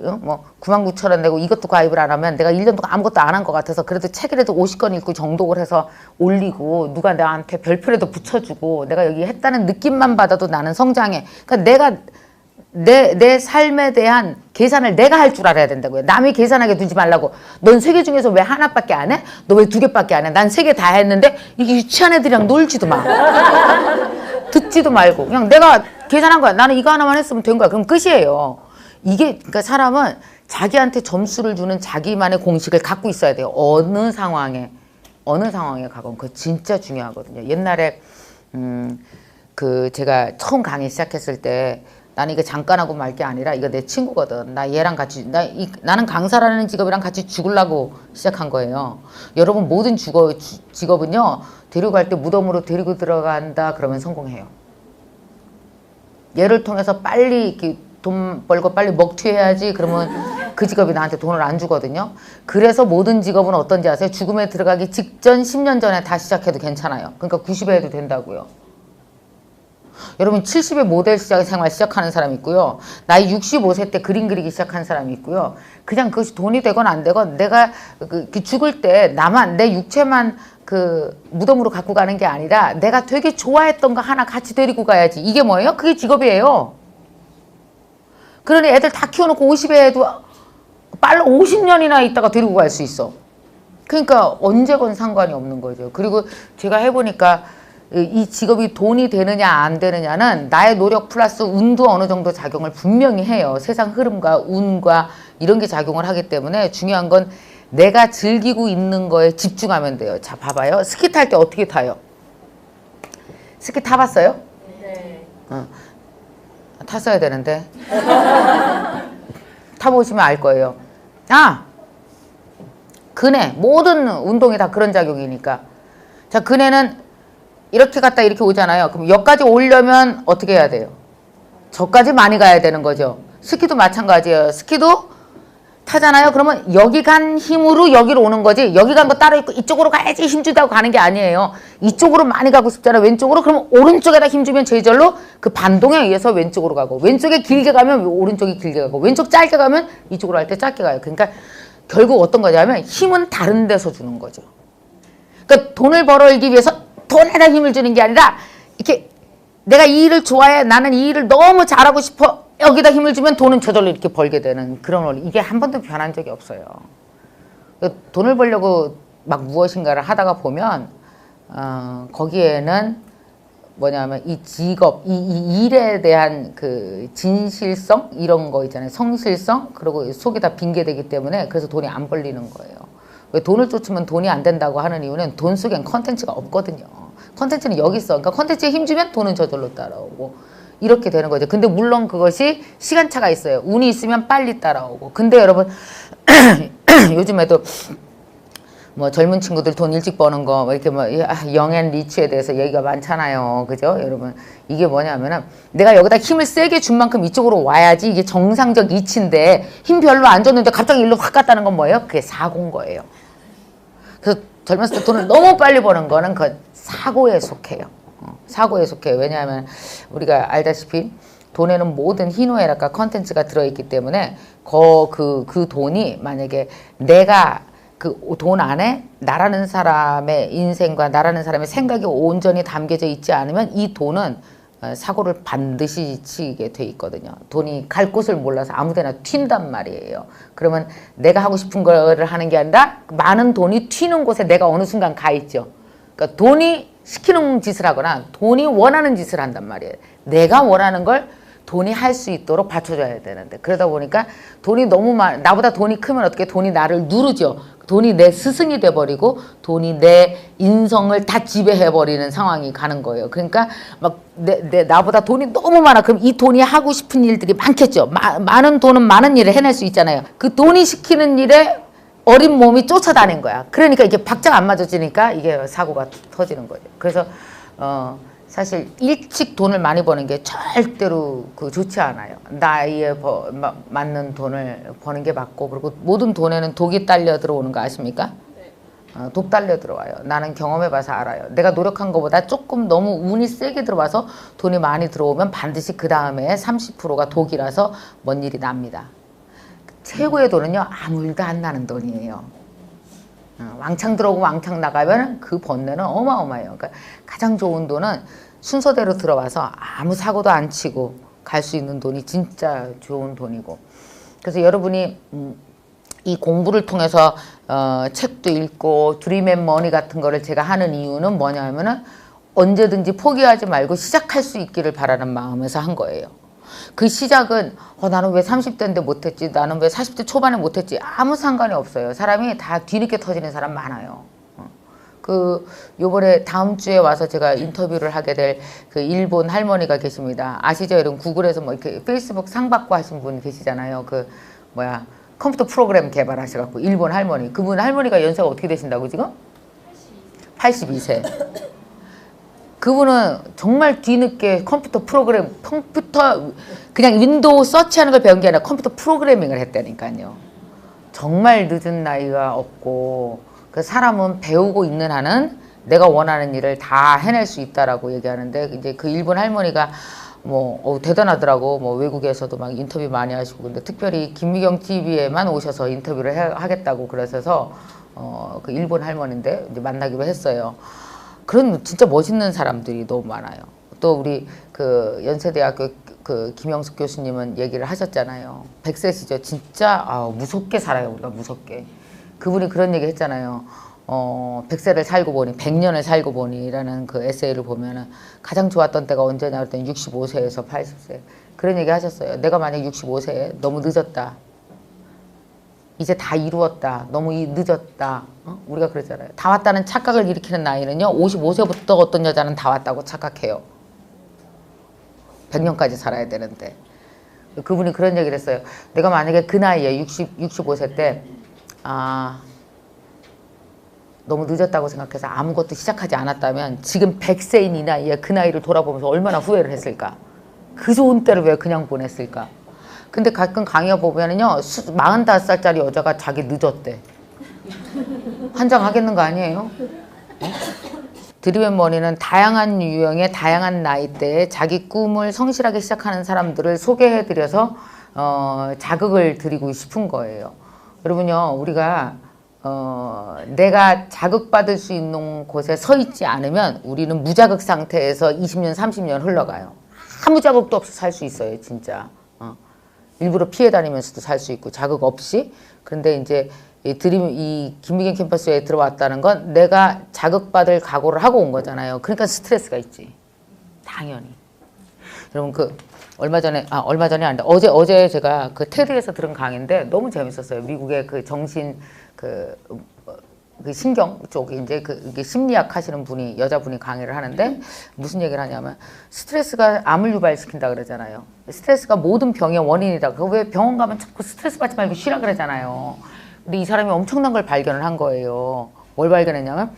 99,000원 내고 이것도 가입을 안 하면 내가 1년 동안 아무것도 안 한 것 같아서 그래도 책이라도 50권 읽고 정독을 해서 올리고 누가 나한테 별표라도 붙여주고 내가 여기 했다는 느낌만 받아도 나는 성장해. 그러니까 내가 내 삶에 대한 계산을 내가 할 줄 알아야 된다고요. 남이 계산하게 두지 말라고. 넌 세 개 중에서 왜 하나밖에 안 해? 너 왜 2개밖에 안 해? 난 3개 다 했는데 이게 유치한 애들이랑 놀지도 마. 듣지도 말고 그냥 내가 계산한 거야. 나는 이거 하나만 했으면 된 거야. 그럼 끝이에요. 이게 그러니까 사람은 자기한테 점수를 주는 자기만의 공식을 갖고 있어야 돼요. 어느 상황에 가건 그거 진짜 중요하거든요. 옛날에 제가 처음 강의 시작했을 때 나는 이거 잠깐 하고 말 게 아니라 이거 내 친구거든. 나 얘랑 같이 나는 강사라는 직업이랑 같이 죽으려고 시작한 거예요. 여러분 모든 직업은요. 데려갈 때 무덤으로 데리고 들어간다 그러면 성공해요. 얘를 통해서 빨리 이렇게 돈 벌고 빨리 먹튀해야지 그러면 그 직업이 나한테 돈을 안 주거든요. 그래서 모든 직업은 어떤지 아세요? 죽음에 들어가기 직전 10년 전에 다 시작해도 괜찮아요. 그러니까 90에 해도 된다고요. 여러분 70에 모델 생활 시작하는 사람이 있고요. 나이 65세 때 그림 그리기 시작한 사람이 있고요. 그냥 그것이 돈이 되건 안 되건 내가 죽을 때 나만 내 육체만 그 무덤으로 갖고 가는 게 아니라 내가 되게 좋아했던 거 하나 같이 데리고 가야지. 이게 뭐예요? 그게 직업이에요. 그러니 애들 다 키워놓고 50에도 빨라 50년이나 있다가 데리고 갈 수 있어. 그러니까 언제건 상관이 없는 거죠. 그리고 제가 해보니까 이 직업이 돈이 되느냐 안 되느냐는 나의 노력 플러스 운도 어느 정도 작용을 분명히 해요. 세상 흐름과 운과 이런 게 작용을 하기 때문에 중요한 건 내가 즐기고 있는 거에 집중하면 돼요. 자, 봐봐요. 스키 탈 때 어떻게 타요? 스키 타봤어요? 네. 탔어야 되는데. 타보시면 알 거예요. 그네. 모든 운동이 다 그런 작용이니까. 자, 그네는 이렇게 갔다 이렇게 오잖아요. 그럼 여기까지 오려면 어떻게 해야 돼요? 저까지 많이 가야 되는 거죠. 스키도 마찬가지예요. 스키도 타잖아요. 그러면 여기 간 힘으로 여기로 오는 거지. 여기 간 거 따로 있고 이쪽으로 가야지 힘주다고 가는 게 아니에요. 이쪽으로 많이 가고 싶잖아요. 왼쪽으로. 그러면 오른쪽에다 힘주면 제절로 그 반동에 의해서 왼쪽으로 가고, 왼쪽에 길게 가면 오른쪽이 길게 가고, 왼쪽 짧게 가면 이쪽으로 할 때 짧게 가요. 그러니까 결국 어떤 거냐면 힘은 다른 데서 주는 거죠. 그러니까 돈을 벌어들기 위해서 돈에다 힘을 주는 게 아니라 이렇게 내가 이 일을 좋아해. 나는 이 일을 너무 잘하고 싶어. 여기다 힘을 주면 돈은 저절로 이렇게 벌게 되는 그런 원리. 이게 한 번도 변한 적이 없어요. 돈을 벌려고 막 무엇인가를 하다가 보면 거기에는 뭐냐면 이 직업, 이 일에 대한 그 진실성 이런 거 있잖아요. 성실성 그리고 속이 다 빙계되기 때문에 그래서 돈이 안 벌리는 거예요. 왜 돈을 쫓으면 돈이 안 된다고 하는 이유는 돈 속엔 컨텐츠가 없거든요. 컨텐츠는 여기 있어. 그러니까 컨텐츠에 힘주면 돈은 저절로 따라오고 이렇게 되는 거죠. 근데 물론 그것이 시간차가 있어요. 운이 있으면 빨리 따라오고. 근데 여러분 요즘에도 뭐 젊은 친구들 돈 일찍 버는 거 뭐 이렇게 뭐 영앤 리치에 대해서 얘기가 많잖아요. 그죠? 여러분 이게 뭐냐면은 내가 여기다 힘을 세게 준 만큼 이쪽으로 와야지 이게 정상적 이치인데 힘 별로 안 줬는데 갑자기 일로 확 갔다는 건 뭐예요? 그게 사고인 거예요. 그래서 젊었을 때 돈을 너무 빨리 버는 거는 그 사고에 속해요. 사고에 속해요. 왜냐하면 우리가 알다시피 돈에는 모든 희노애락과 컨텐츠가 들어있기 때문에 그 돈이 만약에 내가 그 돈 안에 나라는 사람의 인생과 나라는 사람의 생각이 온전히 담겨져 있지 않으면 이 돈은 사고를 반드시 치게 돼 있거든요. 돈이 갈 곳을 몰라서 아무데나 튄단 말이에요. 그러면 내가 하고 싶은 거를 하는 게 아니라 많은 돈이 튀는 곳에 내가 어느 순간 가 있죠. 그러니까 돈이 시키는 짓을 하거나 돈이 원하는 짓을 한단 말이에요. 내가 원하는 걸 돈이 할 수 있도록 받쳐줘야 되는데 그러다 보니까 돈이 너무 나보다 돈이 크면 어떻게 돈이 나를 누르죠. 돈이 내 스승이 돼버리고 돈이 내 인성을 다 지배해버리는 상황이 가는 거예요. 그러니까 막 나보다 돈이 너무 많아. 그럼 이 돈이 하고 싶은 일들이 많겠죠. 많은 돈은 많은 일을 해낼 수 있잖아요. 그 돈이 시키는 일에 어린 몸이 쫓아다닌 거야. 그러니까 이게 박자가 안 맞아지니까 이게 사고가 터지는 거죠. 그래서 사실 일찍 돈을 많이 버는 게 절대로 좋지 않아요. 나이에 맞는 돈을 버는 게 맞고 그리고 모든 돈에는 독이 딸려 들어오는 거 아십니까? 네. 독 딸려 들어와요. 나는 경험해봐서 알아요. 내가 노력한 것보다 조금 너무 운이 세게 들어와서 돈이 많이 들어오면 반드시 그 다음에 30%가 독이라서 뭔 일이 납니다. 최고의 돈은요 아무 일도 안 나는 돈이에요. 왕창 들어오고 왕창 나가면 그 번뇌는 어마어마해요. 그러니까 가장 좋은 돈은 순서대로 들어와서 아무 사고도 안 치고 갈 수 있는 돈이 진짜 좋은 돈이고. 그래서 여러분이 이 공부를 통해서 책도 읽고 드림 앤 머니 같은 거를 제가 하는 이유는 뭐냐면은 언제든지 포기하지 말고 시작할 수 있기를 바라는 마음에서 한 거예요. 그 시작은 나는 왜 30대인데 못했지, 나는 왜 40대 초반에 못했지, 아무 상관이 없어요. 사람이 다 뒤늦게 터지는 사람 많아요. 요번에 다음 주에 와서 제가 인터뷰를 하게 될 그 일본 할머니가 계십니다. 아시죠? 여러분 구글에서 뭐 이렇게 페이스북 상 받고 하신 분 계시잖아요. 컴퓨터 프로그램 개발하셔갖고 일본 할머니. 그분 할머니가 연세가 어떻게 되신다고 지금? 82세. 그분은 정말 뒤늦게 컴퓨터 그냥 윈도우 서치하는 걸 배운 게 아니라 컴퓨터 프로그래밍을 했다니까요. 정말 늦은 나이가 없고 그 사람은 배우고 있는 한은 내가 원하는 일을 다 해낼 수 있다라고 얘기하는데 이제 그 일본 할머니가 뭐 대단하더라고. 뭐 외국에서도 막 인터뷰 많이 하시고 근데 특별히 김미경 TV에만 오셔서 인터뷰를 하겠다고 그러셔서 그 일본 할머니인데 이제 만나기로 했어요. 그런 진짜 멋있는 사람들이 너무 많아요. 또 우리 그 연세대학교 그 김영숙 교수님은 얘기를 하셨잖아요. 100세시죠. 진짜 무섭게 살아요. 우리가 무섭게. 그분이 그런 얘기 했잖아요. 100세를 살고 보니 100년을 살고 보니라는 그 에세이를 보면은 가장 좋았던 때가 언제냐 그랬더니 65세에서 80세 그런 얘기 하셨어요. 내가 만약 65세에 너무 늦었다. 이제 다 이루었다. 너무 늦었다. 우리가 그러잖아요. 다 왔다는 착각을 일으키는 나이는요. 55세부터 어떤 여자는 다 왔다고 착각해요. 100년까지 살아야 되는데. 그분이 그런 얘기를 했어요. 내가 만약에 그 나이에 65세 때 너무 늦었다고 생각해서 아무것도 시작하지 않았다면 지금 100세인 이 나이에 그 나이를 돌아보면서 얼마나 후회를 했을까. 그 좋은 때를 왜 그냥 보냈을까. 근데 가끔 강의 보면은요 45살짜리 여자가 자기 늦었대. 환장하겠는 거 아니에요? 드림앤머니는 다양한 유형의 다양한 나이대에 자기 꿈을 성실하게 시작하는 사람들을 소개해드려서 자극을 드리고 싶은 거예요. 여러분요 우리가 내가 자극받을 수 있는 곳에 서 있지 않으면 우리는 무자극 상태에서 20년 30년 흘러가요. 아무 자극도 없이 살 수 있어요 진짜. 일부러 피해 다니면서도 살 수 있고 자극 없이. 그런데 이제 이 김미경 캠퍼스에 들어왔다는 건 내가 자극받을 각오를 하고 온 거잖아요. 그러니까 스트레스가 있지. 당연히. 여러분 그 얼마 전에 아닌데 어제 제가 그 테드에서 들은 강의인데 너무 재밌었어요. 미국의 그 정신 그 신경 쪽에 이제 이게 심리학 하시는 분이 여자분이 강의를 하는데 무슨 얘기를 하냐면 스트레스가 암을 유발시킨다 그러잖아요. 스트레스가 모든 병의 원인이다. 왜 병원 가면 자꾸 스트레스 받지 말고 쉬라 그러잖아요. 근데 이 사람이 엄청난 걸 발견을 한 거예요. 뭘 발견했냐면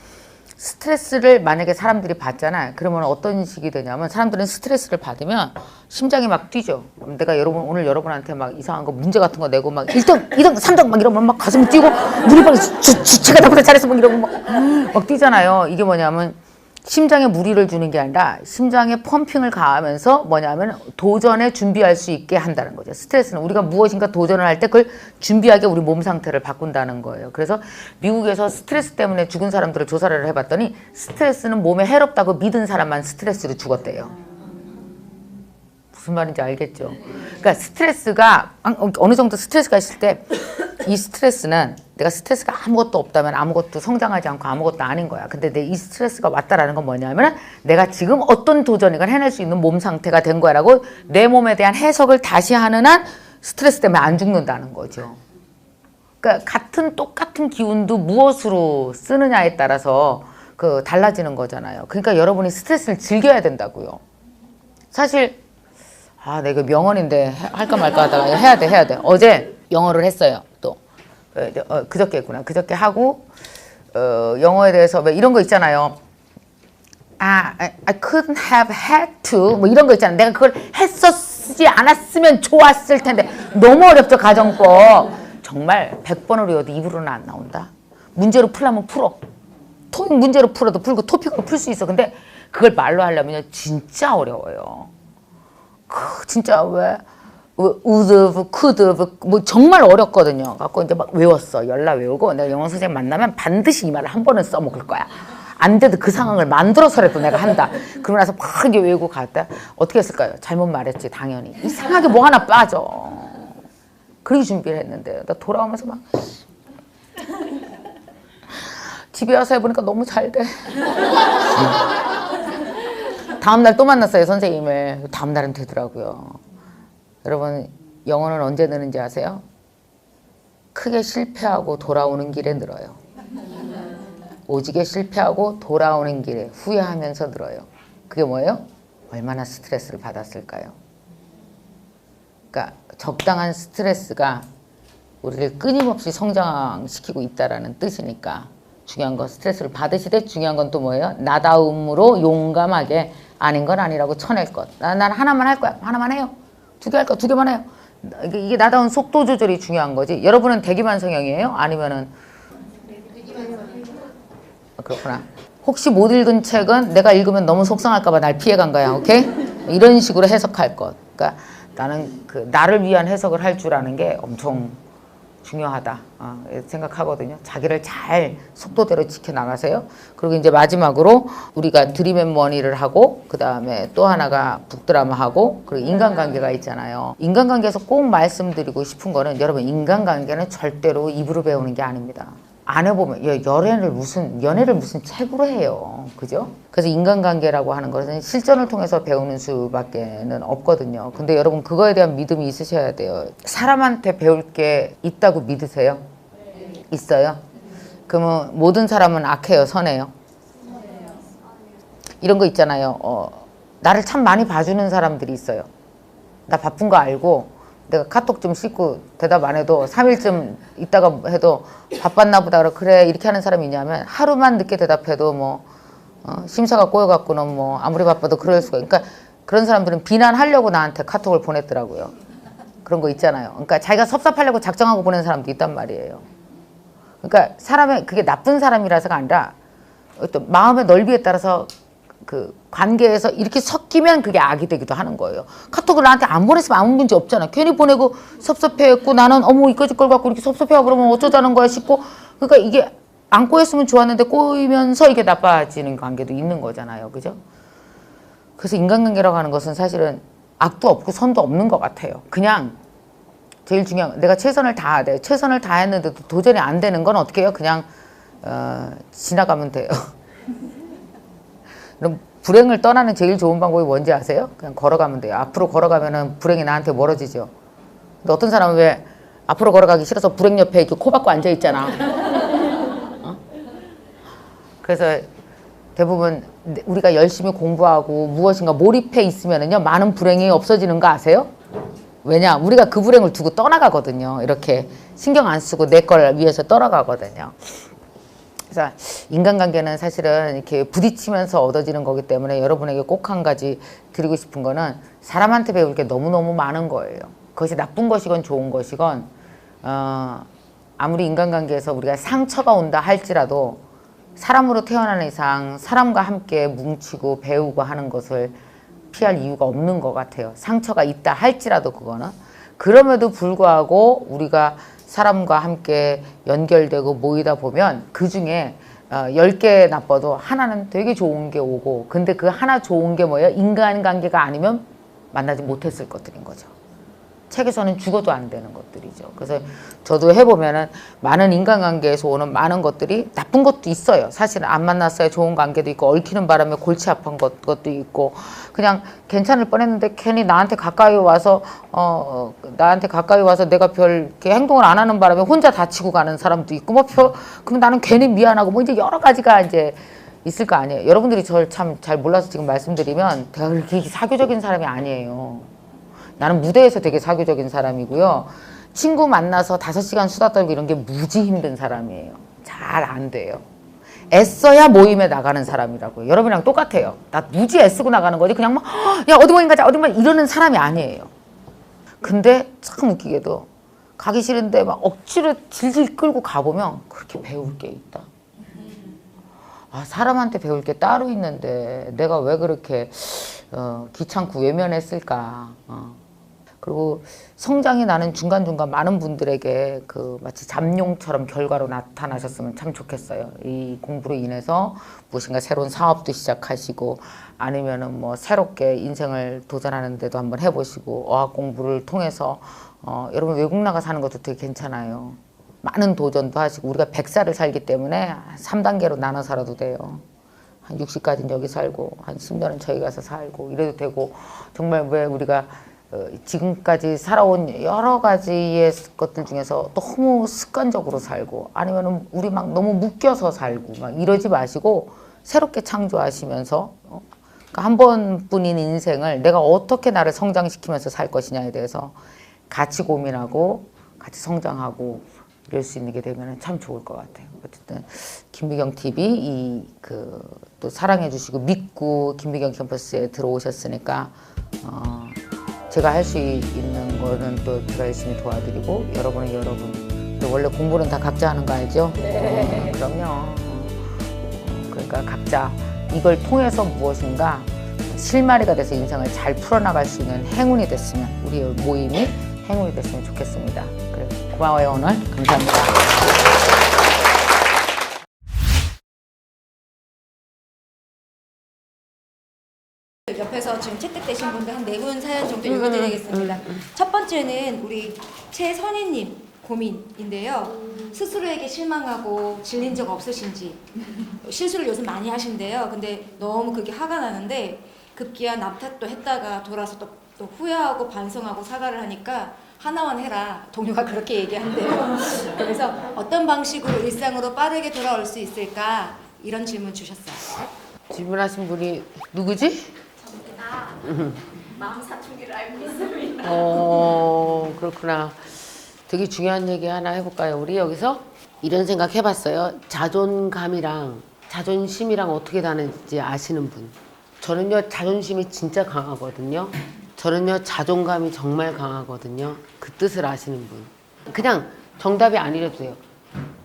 스트레스를 만약에 사람들이 받잖아요. 그러면 어떤 식이 되냐면 사람들은 스트레스를 받으면 심장이 막 뛰죠. 그럼 내가 오늘 여러분한테 막 이상한 거 문제 같은 거 내고 막 1등, 2등, 3등 막 이러면 막 가슴이 뛰고 물이 막 제가 나보다 잘했어 막 이러고 막 뛰잖아요. 이게 뭐냐면 심장에 무리를 주는 게 아니라 심장에 펌핑을 가하면서 뭐냐면 도전에 준비할 수 있게 한다는 거죠. 스트레스는 우리가 무엇인가 도전을 할 때 그걸 준비하게 우리 몸 상태를 바꾼다는 거예요. 그래서 미국에서 스트레스 때문에 죽은 사람들을 조사를 해봤더니 스트레스는 몸에 해롭다고 믿은 사람만 스트레스로 죽었대요. 무슨 말인지 알겠죠? 그러니까 스트레스가 어느 정도 스트레스가 있을 때 이 스트레스는 내가 스트레스가 아무것도 없다면 아무것도 성장하지 않고 아무것도 아닌 거야. 근데 내 이 스트레스가 왔다라는 건 뭐냐면 내가 지금 어떤 도전이건 해낼 수 있는 몸 상태가 된 거라고 내 몸에 대한 해석을 다시 하는 한 스트레스 때문에 안 죽는다는 거죠. 그러니까 똑같은 기운도 무엇으로 쓰느냐에 따라서 그 달라지는 거잖아요. 그러니까 여러분이 스트레스를 즐겨야 된다고요. 사실 내가 명언인데 할까 말까 하다가 해야 돼. 어제 영어를 했어요. 또 그저께 했구나. 그저께 하고 영어에 대해서 왜 이런 거 있잖아요. I couldn't have had to 뭐 이런 거 있잖아요. 내가 그걸 했었지 않았으면 좋았을 텐데 너무 어렵죠 가정법. 정말 100번을 외워도 입으로는 안 나온다. 문제로 풀려면 풀어. 토익 문제로 풀어도 풀고 토픽으로 풀 수 있어. 근데 그걸 말로 하려면 진짜 어려워요. 진짜 would, could, 뭐 정말 어렵거든요. 갖고 이제 막 외웠어. 열라 외우고 내가 영어 선생님 만나면 반드시 이 말을 한 번은 써먹을 거야. 안 돼도 그 상황을 만들어서라도 내가 한다. 그러고 나서 막 이제 외우고 갔다. 어떻게 했을까요? 잘못 말했지 당연히. 이상하게 뭐 하나 빠져. 그렇게 준비를 했는데 나 돌아오면서 막 집에 와서 해보니까 너무 잘 돼. 다음날 또 만났어요 선생님을. 다음날은 되더라고요. 여러분 영어는 언제 느는지 아세요? 크게 실패하고 돌아오는 길에 늘어요. 오지게 실패하고 돌아오는 길에 후회하면서 늘어요. 그게 뭐예요? 얼마나 스트레스를 받았을까요? 그러니까 적당한 스트레스가 우리를 끊임없이 성장시키고 있다라는 뜻이니까 중요한 건 스트레스를 받으시되 중요한 건 또 뭐예요? 나다움으로 용감하게 아닌 건 아니라고 쳐낼 것. 난 하나만 할 거야. 하나만 해요. 2개 할 거야. 2개만 해요. 이게 나다운 속도 조절이 중요한 거지. 여러분은 대기만 성형이에요? 아니면은 그렇구나. 혹시 못 읽은 책은 내가 읽으면 너무 속상할까 봐 날 피해간 거야. 오케이? 이런 식으로 해석할 것. 그러니까 나는 그 나를 위한 해석을 할 줄 아는 게 엄청 중요하다 생각하거든요. 자기를 잘 속도대로 지켜나가세요. 그리고 이제 마지막으로 우리가 드림앤머니를 하고 그 다음에 또 하나가 북드라마 하고 그리고 인간관계가 있잖아요. 인간관계에서 꼭 말씀드리고 싶은 거는 여러분 인간관계는 절대로 입으로 배우는 게 아닙니다. 안 해보면 연애를 무슨 책으로 해요. 그죠? 그래서 인간관계라고 하는 것은 실전을 통해서 배우는 수밖에는 없거든요. 근데 여러분 그거에 대한 믿음이 있으셔야 돼요. 사람한테 배울 게 있다고 믿으세요? 있어요? 그러면 모든 사람은 악해요? 선해요? 이런 거 있잖아요. 나를 참 많이 봐주는 사람들이 있어요. 나 바쁜 거 알고 내가 카톡 좀 씻고 대답 안 해도 3일쯤 있다가 해도 바빴나 보다 그래 이렇게 하는 사람이 있냐면 하루만 늦게 대답해도 뭐 심사가 꼬여갖고는 뭐 아무리 바빠도 그럴 수가. 그러니까 그런 사람들은 비난하려고 나한테 카톡을 보냈더라고요. 그런 거 있잖아요. 그러니까 자기가 섭섭하려고 작정하고 보낸 사람도 있단 말이에요. 그러니까 사람의 그게 나쁜 사람이라서가 아니라 어떤 마음의 넓이에 따라서 그 관계에서 이렇게 섞이면 그게 악이 되기도 하는 거예요. 카톡을 나한테 안 보냈으면 아무 문제 없잖아. 괜히 보내고 섭섭해했고 나는 어머 이까짓 걸 갖고 이렇게 섭섭해하고 그러면 어쩌자는 거야 싶고. 그러니까 이게 안 꼬였으면 좋았는데 꼬이면서 이게 나빠지는 관계도 있는 거잖아요. 그죠? 그래서 인간관계라고 하는 것은 사실은 악도 없고 선도 없는 것 같아요. 그냥 제일 중요한 내가 최선을 다해야 돼. 최선을 다했는데도 도전이 안 되는 건 어떻게 해요? 그냥 지나가면 돼요. 그럼 불행을 떠나는 제일 좋은 방법이 뭔지 아세요? 그냥 걸어가면 돼요. 앞으로 걸어가면은 불행이 나한테 멀어지죠. 근데 어떤 사람은 왜 앞으로 걸어가기 싫어서 불행 옆에 이렇게 코 박고 앉아 있잖아. 그래서 대부분 우리가 열심히 공부하고 무엇인가 몰입해 있으면은요 많은 불행이 없어지는 거 아세요? 왜냐? 우리가 그 불행을 두고 떠나가거든요. 이렇게 신경 안 쓰고 내 걸 위해서 떠나가거든요. 그래서 인간관계는 사실은 이렇게 부딪히면서 얻어지는 거기 때문에 여러분에게 꼭 한 가지 드리고 싶은 거는 사람한테 배울 게 너무너무 많은 거예요. 그것이 나쁜 것이건 좋은 것이건 아무리 인간관계에서 우리가 상처가 온다 할지라도 사람으로 태어나는 이상 사람과 함께 뭉치고 배우고 하는 것을 피할 이유가 없는 것 같아요. 상처가 있다 할지라도 그거는. 그럼에도 불구하고 우리가 사람과 함께 연결되고 모이다 보면 그 중에 10개 나빠도 하나는 되게 좋은 게 오고 근데 그 하나 좋은 게 뭐예요? 인간관계가 아니면 만나지 못했을 것들인 거죠. 책에서는 죽어도 안 되는 것들이죠. 그래서 저도 해보면은 많은 인간관계에서 오는 많은 것들이 나쁜 것도 있어요. 사실은 안 만났어야 좋은 관계도 있고 얽히는 바람에 골치 아픈 것도 있고 그냥 괜찮을 뻔했는데 괜히 나한테 가까이 와서 내가 별 이렇게 행동을 안 하는 바람에 혼자 다치고 가는 사람도 있고 그럼 나는 괜히 미안하고 뭐 이제 여러 가지가 이제 있을 거 아니에요. 여러분들이 저를 참 잘 몰라서 지금 말씀드리면 제가 그렇게 사교적인 사람이 아니에요. 나는 무대에서 되게 사교적인 사람이고요. 친구 만나서 5시간 수다 떨고 이런 게 무지 힘든 사람이에요. 잘 안 돼요. 애써야 모임에 나가는 사람이라고요. 여러분이랑 똑같아요. 나 무지 애쓰고 나가는 거지. 그냥 막, 야, 어디 모임 가자, 어디 모임 이러는 사람이 아니에요. 근데 참 웃기게도 가기 싫은데 막 억지로 질질 끌고 가보면 그렇게 배울 게 있다. 사람한테 배울 게 따로 있는데 내가 왜 그렇게 귀찮고 외면했을까. 그리고 성장이 나는 중간중간 많은 분들에게 그 마치 잠룡처럼 결과로 나타나셨으면 참 좋겠어요. 이 공부로 인해서 무엇인가 새로운 사업도 시작하시고 아니면은 뭐 새롭게 인생을 도전하는 데도 한번 해보시고 어학 공부를 통해서 여러분 외국 나가 사는 것도 되게 괜찮아요. 많은 도전도 하시고 우리가 100살을 살기 때문에 3단계로 나눠 살아도 돼요. 한 60까지는 여기 살고 한 10년은 저기 가서 살고 이래도 되고 정말 왜 우리가 지금까지 살아온 여러 가지의 것들 중에서 너무 습관적으로 살고 아니면은 우리 막 너무 묶여서 살고 막 이러지 마시고 새롭게 창조하시면서 그러니까 한 번뿐인 인생을 내가 어떻게 나를 성장시키면서 살 것이냐에 대해서 같이 고민하고 같이 성장하고 이럴 수 있는 게 되면 참 좋을 것 같아요. 어쨌든 김미경 TV 또 사랑해 주시고 믿고 김미경 캠퍼스에 들어오셨으니까 제가 할 수 있는 거는 또 제가 열심히 도와드리고 여러분은 여러분. 원래 공부는 다 각자 하는 거 알죠? 네. 그럼요. 그러니까 각자 이걸 통해서 무엇인가 실마리가 돼서 인생을 잘 풀어나갈 수 있는 행운이 됐으면, 우리 모임이 행운이 됐으면 좋겠습니다. 그래, 고마워요 오늘. 감사합니다. 옆에서 지금 채택되신 분들 한 4분 사연 정도 읽어드리겠습니다. 첫 번째는 우리 최선희님 고민인데요. 스스로에게 실망하고 질린 적 없으신지, 실수를 요즘 많이 하신대요. 근데 너무 그게 화가 나는데 급기야 남 탓도 했다가 돌아서 또 후회하고 반성하고 사과를 하니까 하나만 해라, 동료가 그렇게 얘기한대요. 그래서 어떤 방식으로 일상으로 빠르게 돌아올 수 있을까, 이런 질문 주셨어요. 질문하신 분이 누구지? 마음 사춘기를 알고 있습니다. 그렇구나. 되게 중요한 얘기 하나 해볼까요? 우리 여기서 이런 생각 해봤어요. 자존감이랑 자존심이랑 어떻게 다른지 아시는 분? 저는요, 자존심이 진짜 강하거든요. 저는요, 자존감이 정말 강하거든요. 그 뜻을 아시는 분. 그냥 정답이 아니래도 돼요.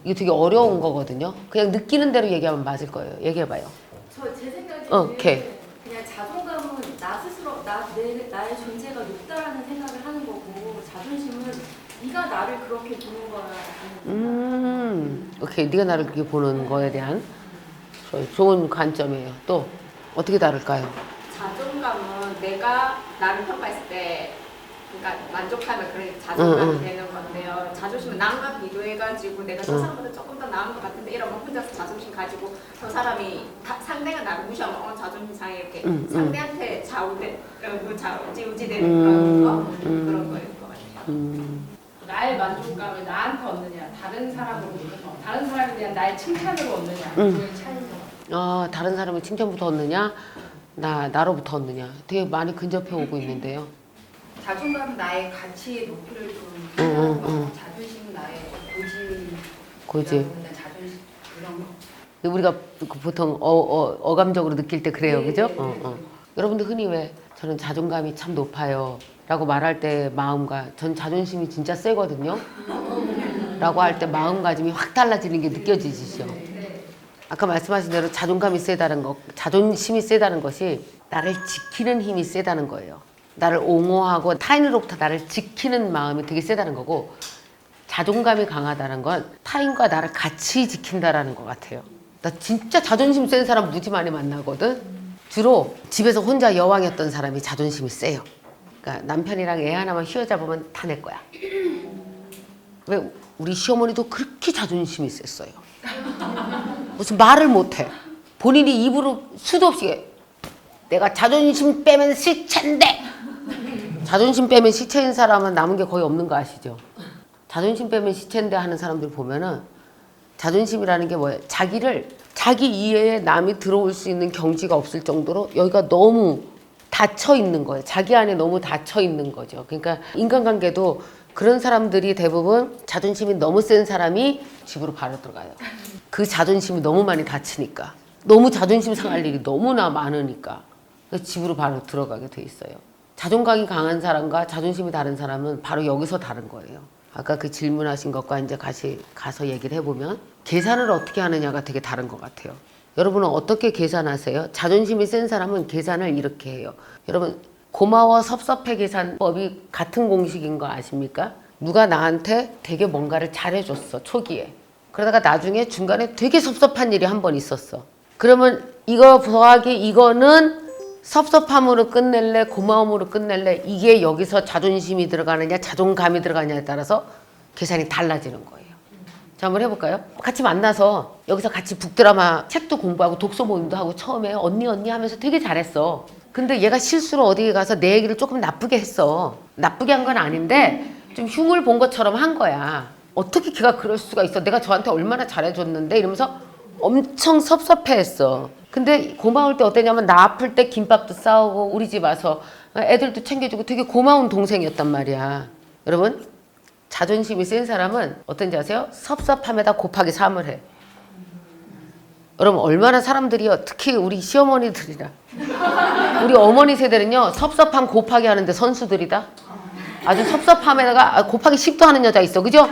이게 되게 어려운 거거든요. 그냥 느끼는 대로 얘기하면 맞을 거예요. 얘기해봐요. 제 생각에는 오케이. 그냥 자존감은 나 스스로 나의 존재가 높다라는 생각을 하는 거고, 자존심은 네가 나를 그렇게 보는 거라는. 오케이. 네가 나를 그렇게 보는 거에 대한 좋은 관점이에요. 또 어떻게 다를까요? 자존감은 내가 나를 평가했을 때, 그러니까 만족하면 그런 자존감이 되는 건데요. 자존심은 남과 비교해가지고 내가 저 사람보다 조금 더 나은 것 같은데 이러면 혼자서 자존심 가지고 저 사람이 상대가 나를 무시하면 자존심 상해 이렇게 상대한테 좌우지우지되는 그런 거일 것 같아요. 나의 만족감을 나한테 얻느냐, 다른 사람으로부터, 다른 사람에 대한 나의 칭찬으로 얻느냐, 그의 차이인 것 같아요. 다른 사람의 칭찬부터 얻느냐, 나로부터 얻느냐. 되게 많이 근접해 오고 있는데요. 자존감은 나의 가치의 높이를 좀 표현하는 거고, 자존심은 나의 고집. 자존심 이런 거. 우리가 보통 어감적으로 느낄 때 그래요, 그죠? 여러분들 흔히 왜 저는 자존감이 참 높아요 라고 말할 때 마음과, 전 자존심이 진짜 세거든요 라고 할 때 마음가짐이 확 달라지는 게 느껴지시죠? 아까 말씀하신 대로 자존감이 세다는 거, 자존심이 세다는 것이 나를 지키는 힘이 세다는 거예요. 나를 옹호하고 타인으로부터 나를 지키는 마음이 되게 세다는 거고, 자존감이 강하다는 건 타인과 나를 같이 지킨다라는 것 같아요. 나 진짜 자존심 센 사람 무지 많이 만나거든. 주로 집에서 혼자 여왕이었던 사람이 자존심이 세요. 그러니까 남편이랑 애 하나만 휘어잡으면 다 내 거야. 왜 우리 시어머니도 그렇게 자존심이 셌어요. 무슨 말을 못해. 본인이 입으로 수도 없이 내가 자존심 빼면 시체인데, 자존심 빼면 시체인 사람은 남은 게 거의 없는 거 아시죠? 자존심 빼면 시체인데 하는 사람들 보면은 자존심이라는 게 뭐예요? 자기 이해에 남이 들어올 수 있는 경지가 없을 정도로 여기가 너무 닫혀 있는 거예요. 자기 안에 너무 닫혀 있는 거죠. 그러니까 인간관계도 그런 사람들이 대부분 자존심이 너무 센 사람이 집으로 바로 들어가요. 그 자존심이 너무 많이 다치니까. 너무 자존심 상할 일이 너무나 많으니까. 집으로 바로 들어가게 돼 있어요. 자존감이 강한 사람과 자존심이 다른 사람은 바로 여기서 다른 거예요. 아까 그 질문하신 것과 이제 가서 얘기를 해보면 계산을 어떻게 하느냐가 되게 다른 것 같아요. 여러분은 어떻게 계산하세요? 자존심이 센 사람은 계산을 이렇게 해요. 여러분, 고마워 섭섭해 계산법이 같은 공식인 거 아십니까? 누가 나한테 되게 뭔가를 잘해줬어, 초기에. 그러다가 나중에 중간에 되게 섭섭한 일이 한 번 있었어. 그러면 이거 더하기 이거는 섭섭함으로 끝낼래, 고마움으로 끝낼래, 이게 여기서 자존심이 들어가느냐 자존감이 들어가느냐에 따라서 계산이 달라지는 거예요. 자, 한번 해볼까요? 같이 만나서 여기서 같이 북드라마 책도 공부하고 독서 모임도 하고 처음에 언니 하면서 되게 잘했어. 근데 얘가 실수로 어디 가서 내 얘기를 조금 나쁘게 했어. 나쁘게 한 건 아닌데 좀 흉을 본 것처럼 한 거야. 어떻게 걔가 그럴 수가 있어? 내가 저한테 얼마나 잘해줬는데? 이러면서 엄청 섭섭해했어. 근데 고마울 때 어땠냐면 나 아플 때 김밥도 싸우고 우리 집 와서 애들도 챙겨주고 되게 고마운 동생이었단 말이야. 여러분, 자존심이 센 사람은 어떤지 아세요? 섭섭함에다 곱하기 3을 해. 여러분, 얼마나 사람들이요, 특히 우리 시어머니들이라 우리 어머니 세대는요, 섭섭함 곱하기 하는데 선수들이다. 아주 섭섭함에다가 곱하기 10도 하는 여자 있어, 그죠?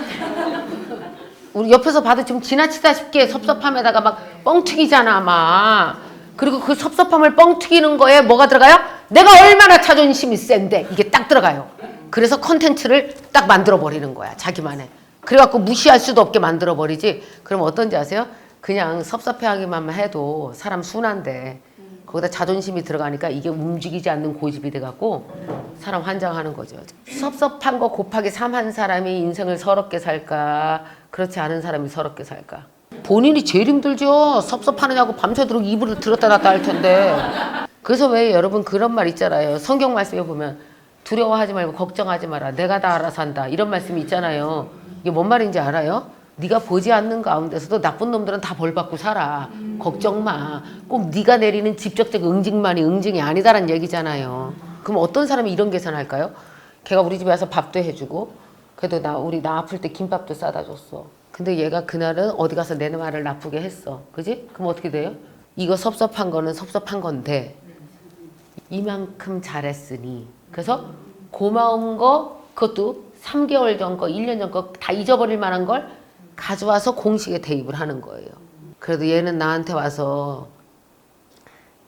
우리 옆에서 봐도 좀 지나치다시피 섭섭함에다가 막 뻥튀기잖아 막. 그리고 그 섭섭함을 뻥튀기는 거에 뭐가 들어가요? 내가 얼마나 자존심이 센데 이게 딱 들어가요. 그래서 컨텐츠를 딱 만들어 버리는 거야 자기만의. 그래갖고 무시할 수도 없게 만들어 버리지. 그럼 어떤지 아세요? 그냥 섭섭해하기만 해도 사람 순한데 거기다 자존심이 들어가니까 이게 움직이지 않는 고집이 돼갖고 사람 환장하는 거죠. 섭섭한 거 곱하기 3 한 사람이 인생을 서럽게 살까? 그렇지 않은 사람이 서럽게 살까? 본인이 제일 힘들죠. 섭섭하느냐고 밤새도록 이불을 들었다 놨다 할 텐데. 그래서 왜 여러분 그런 말 있잖아요. 성경 말씀에 보면 두려워하지 말고 걱정하지 마라. 내가 다 알아서 한다. 이런 말씀이 있잖아요. 이게 뭔 말인지 알아요? 네가 보지 않는 가운데서도 나쁜 놈들은 다 벌 받고 살아. 걱정 마. 꼭 네가 내리는 직접적 응징만이 응징이 아니다라는 얘기잖아요. 그럼 어떤 사람이 이런 계산할까요? 걔가 우리 집에 와서 밥도 해주고 그래도 나 아플 때 김밥도 싸다 줬어. 근데 얘가 그날은 어디 가서 내 말을 나쁘게 했어. 그지? 그럼 어떻게 돼요? 이거 섭섭한 거는 섭섭한 건데 이만큼 잘했으니 그래서 고마운 거 그것도 3개월 전 거, 1년 전 거 다 잊어버릴 만한 걸 가져와서 공식에 대입을 하는 거예요. 그래도 얘는 나한테 와서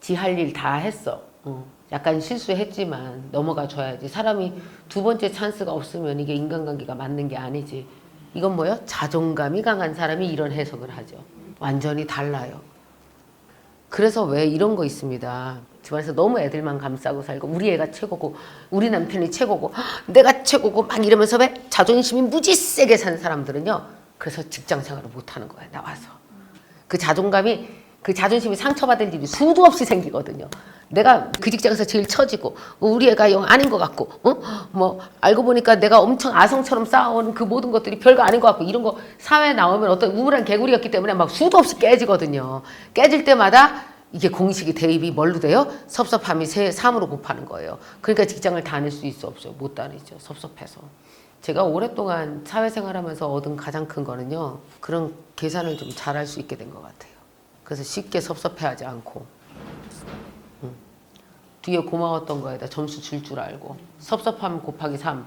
지 할 일 다 했어. 약간 실수했지만 넘어가 줘야지. 사람이 두 번째 찬스가 없으면 이게 인간관계가 맞는 게 아니지. 이건 뭐예요? 자존감이 강한 사람이 이런 해석을 하죠. 완전히 달라요. 그래서 왜 이런 거 있습니다. 집안에서 너무 애들만 감싸고 살고 우리 애가 최고고 우리 남편이 최고고 내가 최고고 막 이러면서 왜 자존심이 무지 세게 산 사람들은요. 그래서 직장 생활을 못하는 거예요. 나와서. 그 자존심이 상처받을 일이 수도 없이 생기거든요. 내가 그 직장에서 제일 처지고 우리 애가 영 아닌 것 같고 뭐 알고 보니까 내가 엄청 아성처럼 쌓아온 그 모든 것들이 별거 아닌 것 같고 이런 거 사회에 나오면 어떤 우물한 개구리였기 때문에 막 수도 없이 깨지거든요. 깨질 때마다 이게 공식이 대입이 뭘로 돼요? 섭섭함이 3으로 곱하는 거예요. 그러니까 직장을 다닐 수 있어 없죠. 못 다니죠. 섭섭해서. 제가 오랫동안 사회생활하면서 얻은 가장 큰 거는요. 그런 계산을 좀 잘할 수 있게 된 것 같아요. 그래서 쉽게 섭섭해하지 않고 뒤에 고마웠던 거에다 점수 줄 줄 알고 섭섭함 곱하기 3.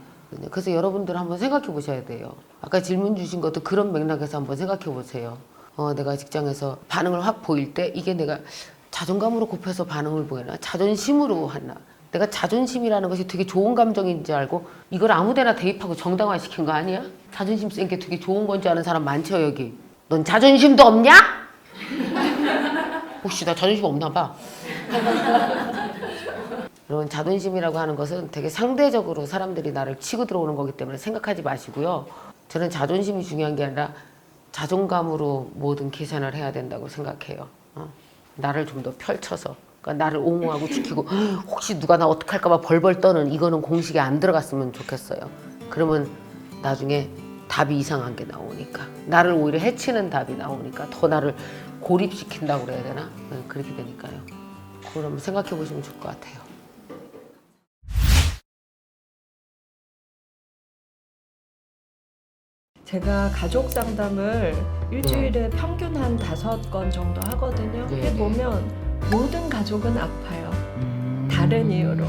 그래서 여러분들 한번 생각해 보셔야 돼요. 아까 질문 주신 것도 그런 맥락에서 한번 생각해 보세요. 내가 직장에서 반응을 확 보일 때 이게 내가 자존감으로 곱해서 반응을 보이나 자존심으로 하나. 내가 자존심이라는 것이 되게 좋은 감정인지 알고 이걸 아무데나 대입하고 정당화시킨 거 아니야? 자존심 센 게 되게 좋은 건지 아는 사람 많죠 여기. 넌 자존심도 없냐? 혹시 나 자존심 없나 봐. 여러분 자존심이라고 하는 것은 되게 상대적으로 사람들이 나를 치고 들어오는 거기 때문에 생각하지 마시고요. 저는 자존심이 중요한 게 아니라 자존감으로 모든 계산을 해야 된다고 생각해요. 나를 좀 더 펼쳐서 그러니까 나를 옹호하고 지키고 혹시 누가 나 어떡할까 봐 벌벌 떠는 이거는 공식에 안 들어갔으면 좋겠어요. 그러면 나중에 답이 이상한 게 나오니까 나를 오히려 해치는 답이 나오니까 더 나를 고립시킨다고 그래야 되나? 그렇게 되니까요. 그걸 한번 생각해 보시면 좋을 것 같아요. 제가 가족 상담을 일주일에 평균 한 5건 정도 하거든요. 네. 해보면 모든 가족은 아파요. 다른 이유로.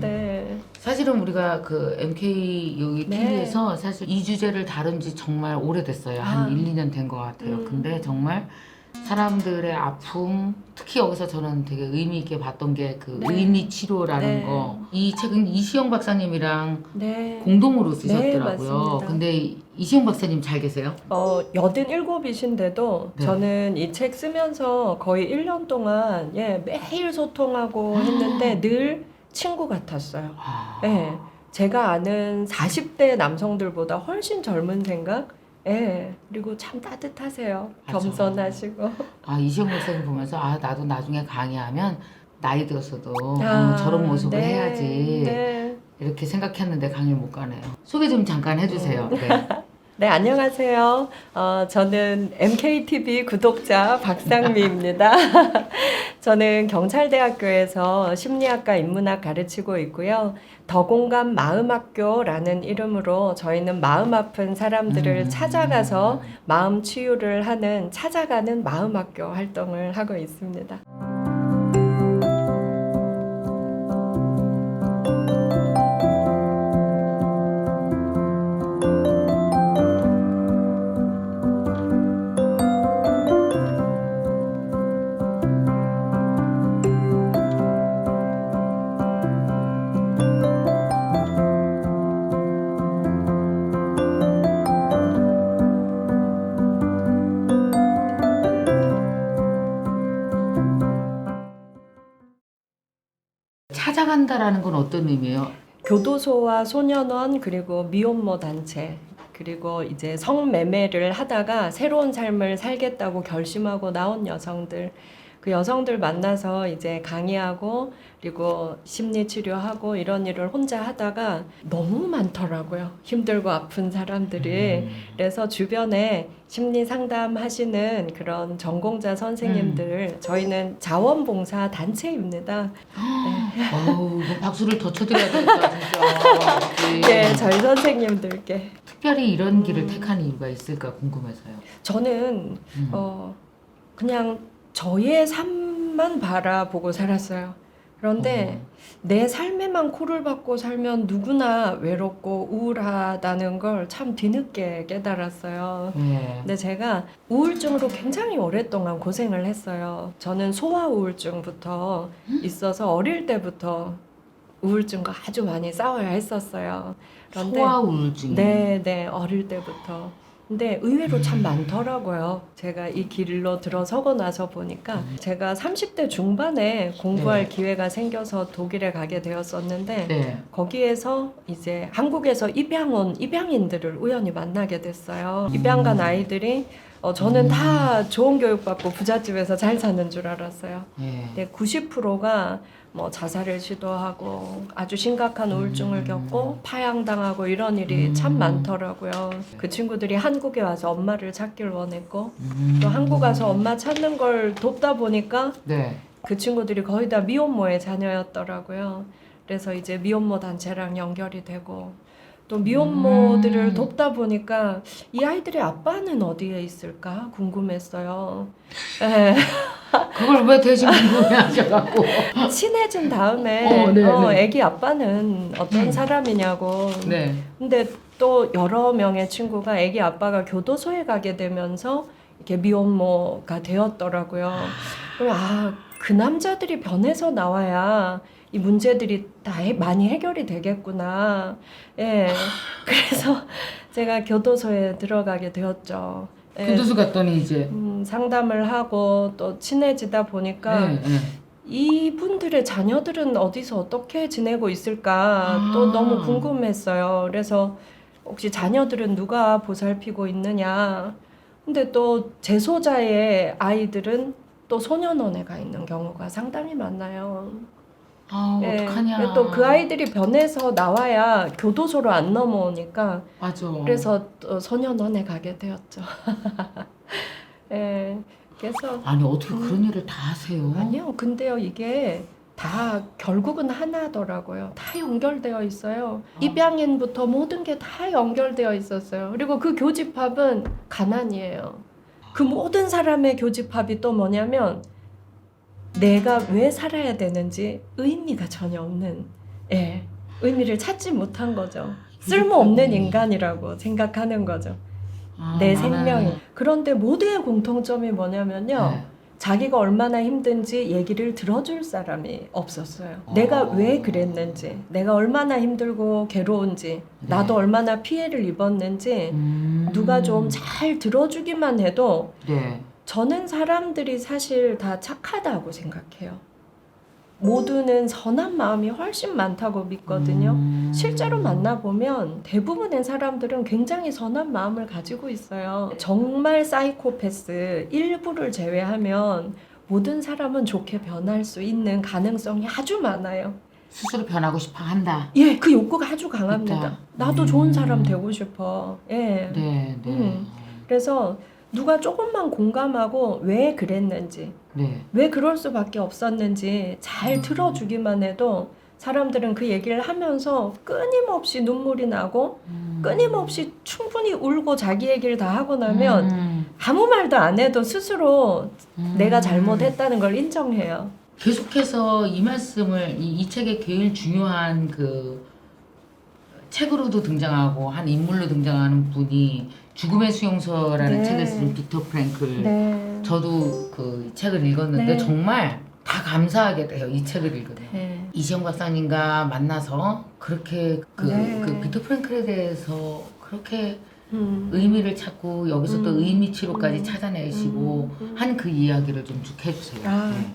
네. 사실은 우리가 그 MK 여기 네. TV에서 사실 이 주제를 다룬 지 정말 오래됐어요. 한 1, 2년 된 것 같아요. 근데 정말 사람들의 아픔, 특히 여기서 저는 되게 의미 있게 봤던 게 그 의미 치료라는 네. 거. 이 책은 이시영 박사님이랑 네. 공동으로 쓰셨더라고요. 맞습니다. 근데 이시영 박사님 잘 계세요? 87이신데도 네. 저는 이 책 쓰면서 거의 1년 동안 매일 소통하고 했는데 늘 친구 같았어요. 예, 제가 아는 40대 남성들보다 훨씬 젊은 생각? 예, 그리고 참 따뜻하세요. 맞아. 겸손하시고. 이시영 박사님 보면서 나도 나중에 강의하면 나이 들었어도 아, 저런 모습을 네, 해야지 네. 이렇게 생각했는데 강의를 못 가네요. 소개 좀 잠깐 해주세요. 네. 네, 안녕하세요. 저는 MKTV 구독자 박상미입니다. 저는 경찰대학교에서 심리학과 인문학 가르치고 있고요. 더공감 마음학교라는 이름으로 저희는 마음 아픈 사람들을 찾아가서 마음 치유를 하는 찾아가는 마음학교 활동을 하고 있습니다. 산다라는 건 어떤 의미예요? 교도소와 소년원 그리고 미혼모 단체 그리고 이제 성매매를 하다가 새로운 삶을 살겠다고 결심하고 나온 여성들 그 여성들 만나서 이제 강의하고 그리고 심리 치료하고 이런 일을 혼자 하다가 너무 많더라고요. 힘들고 아픈 사람들이. 그래서 주변에 심리 상담 하시는 그런 전공자 선생님들 저희는 자원봉사 단체입니다. 어우, 이거 박수를 더 쳐드려야 되겠다, 진짜. 네, 저희 선생님들께. 특별히 이런 길을 택한 이유가 있을까 궁금해서요. 저는 그냥 저의 삶만 바라보고 살았어요. 그런데 내 삶에만 코를 박고 살면 누구나 외롭고 우울하다는 걸 참 뒤늦게 깨달았어요. 근데 제가 우울증으로 굉장히 오랫동안 고생을 했어요. 저는 소아 우울증부터 있어서 어릴 때부터 우울증과 아주 많이 싸워야 했었어요. 그런데 소아 우울증. 네, 어릴 때부터. 근데 의외로 참 많더라고요. 제가 이 길로 들어서고 나서 보니까 제가 30대 중반에 공부할 네. 기회가 생겨서 독일에 가게 되었었는데 네. 거기에서 이제 한국에서 입양 온 입양인들을 우연히 만나게 됐어요. 입양 간 아이들이 저는 다 좋은 교육받고 부잣집에서 잘 사는 줄 알았어요. 네. 근데 90%가 뭐 자살을 시도하고 아주 심각한 우울증을 겪고 파양당하고 이런 일이 참 많더라고요. 그 친구들이 한국에 와서 엄마를 찾길 원했고 또 한국 와서 엄마 찾는 걸 돕다 보니까 네. 그 친구들이 거의 다 미혼모의 자녀였더라고요. 그래서 이제 미혼모 단체랑 연결이 되고 또 미혼모들을 돕다 보니까 이 아이들의 아빠는 어디에 있을까 궁금했어요. 네. 그걸 왜 대신 궁금해하셔갖고. 친해진 다음에 네. 애기 아빠는 어떤 사람이냐고. 네. 근데 또 여러 명의 친구가 애기 아빠가 교도소에 가게 되면서 이렇게 미혼모가 되었더라고요. 그럼 그 남자들이 변해서 나와야 이 문제들이 다 많이 해결이 되겠구나. 예. 그래서 제가 교도소에 들어가게 되었죠. 예. 교도소 갔더니 이제. 상담을 하고 또 친해지다 보니까 네, 네. 이분들의 자녀들은 어디서 어떻게 지내고 있을까 또 너무 궁금했어요. 그래서 혹시 자녀들은 누가 보살피고 있느냐. 근데 또 재소자의 아이들은 또 소년원에 가 있는 경우가 상당히 많아요. 어떡하냐. 또 그 아이들이 변해서 나와야 교도소로 안 넘어오니까 맞아. 그래서 또 소년원에 가게 되었죠. 예. 그래서 아니 어떻게 그런 일을 다 하세요? 아니요. 근데요, 이게 다 결국은 하나더라고요. 다 연결되어 있어요. 입양인부터 모든 게 다 연결되어 있었어요. 그리고 그 교집합은 가난이에요. 그 모든 사람의 교집합이 또 뭐냐면 내가 왜 살아야 되는지 의미가 전혀 없는, 의미를 찾지 못한 거죠. 쓸모없는 인간이라고 생각하는 거죠. 내 생명이. 그런데 모두의 공통점이 뭐냐면요. 네. 자기가 얼마나 힘든지 얘기를 들어줄 사람이 없었어요. 내가 왜 그랬는지, 내가 얼마나 힘들고 괴로운지, 나도 얼마나 피해를 입었는지 누가 좀 잘 들어주기만 해도 네. 저는 사람들이 사실 다 착하다고 생각해요. 모두는 선한 마음이 훨씬 많다고 믿거든요. 실제로 만나보면 대부분의 사람들은 굉장히 선한 마음을 가지고 있어요. 정말 사이코패스 일부를 제외하면 모든 사람은 좋게 변할 수 있는 가능성이 아주 많아요. 스스로 변하고 싶어 한다. 예, 그 욕구가 아주 강합니다. 있다. 나도 좋은 사람 되고 싶어. 예. 네, 네. 그래서 누가 조금만 공감하고 왜 그랬는지, 네. 왜 그럴 수밖에 없었는지 잘 들어주기만 해도 사람들은 그 얘기를 하면서 끊임없이 눈물이 나고 끊임없이 충분히 울고 자기 얘기를 다 하고 나면 아무 말도 안 해도 스스로 내가 잘못했다는 걸 인정해요. 계속해서 이 말씀을 이 책의 제일 중요한 그 책으로도 등장하고 한 인물로 등장하는 분이 죽음의 수용소라는 네. 책을 쓴 빅터 프랭클. 네. 저도 그 책을 읽었는데 네. 정말 다 감사하게 돼요. 이 책을 읽으면. 네. 이시영 박사님과 만나서 그렇게 네. 그 빅터 프랭클에 대해서 그렇게 음. 의미를 찾고 여기서 또 의미 치료까지 찾아내시고 음. 한 그 이야기를 좀 쭉 해주세요.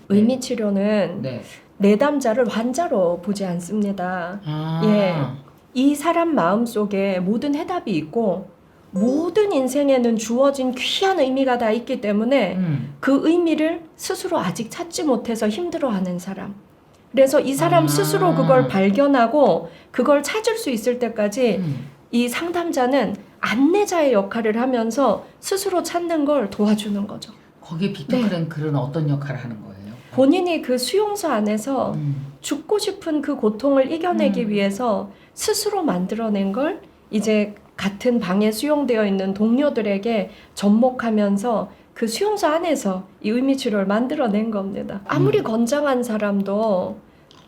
의미 치료는 네. 내담자를 환자로 보지 않습니다. 예. 이 사람 마음속에 모든 해답이 있고 모든 인생에는 주어진 귀한 의미가 다 있기 때문에 그 의미를 스스로 아직 찾지 못해서 힘들어하는 사람. 그래서 이 사람 스스로 그걸 발견하고 그걸 찾을 수 있을 때까지 이 상담자는 안내자의 역할을 하면서 스스로 찾는 걸 도와주는 거죠. 거기에 빅터 프랭클은 어떤 역할을 하는 거예요? 본인이 그 수용소 안에서 죽고 싶은 그 고통을 이겨내기 위해서 스스로 만들어낸 걸 이제 같은 방에 수용되어 있는 동료들에게 접목하면서 그 수용소 안에서 이 의미치료를 만들어낸 겁니다. 아무리 건장한 사람도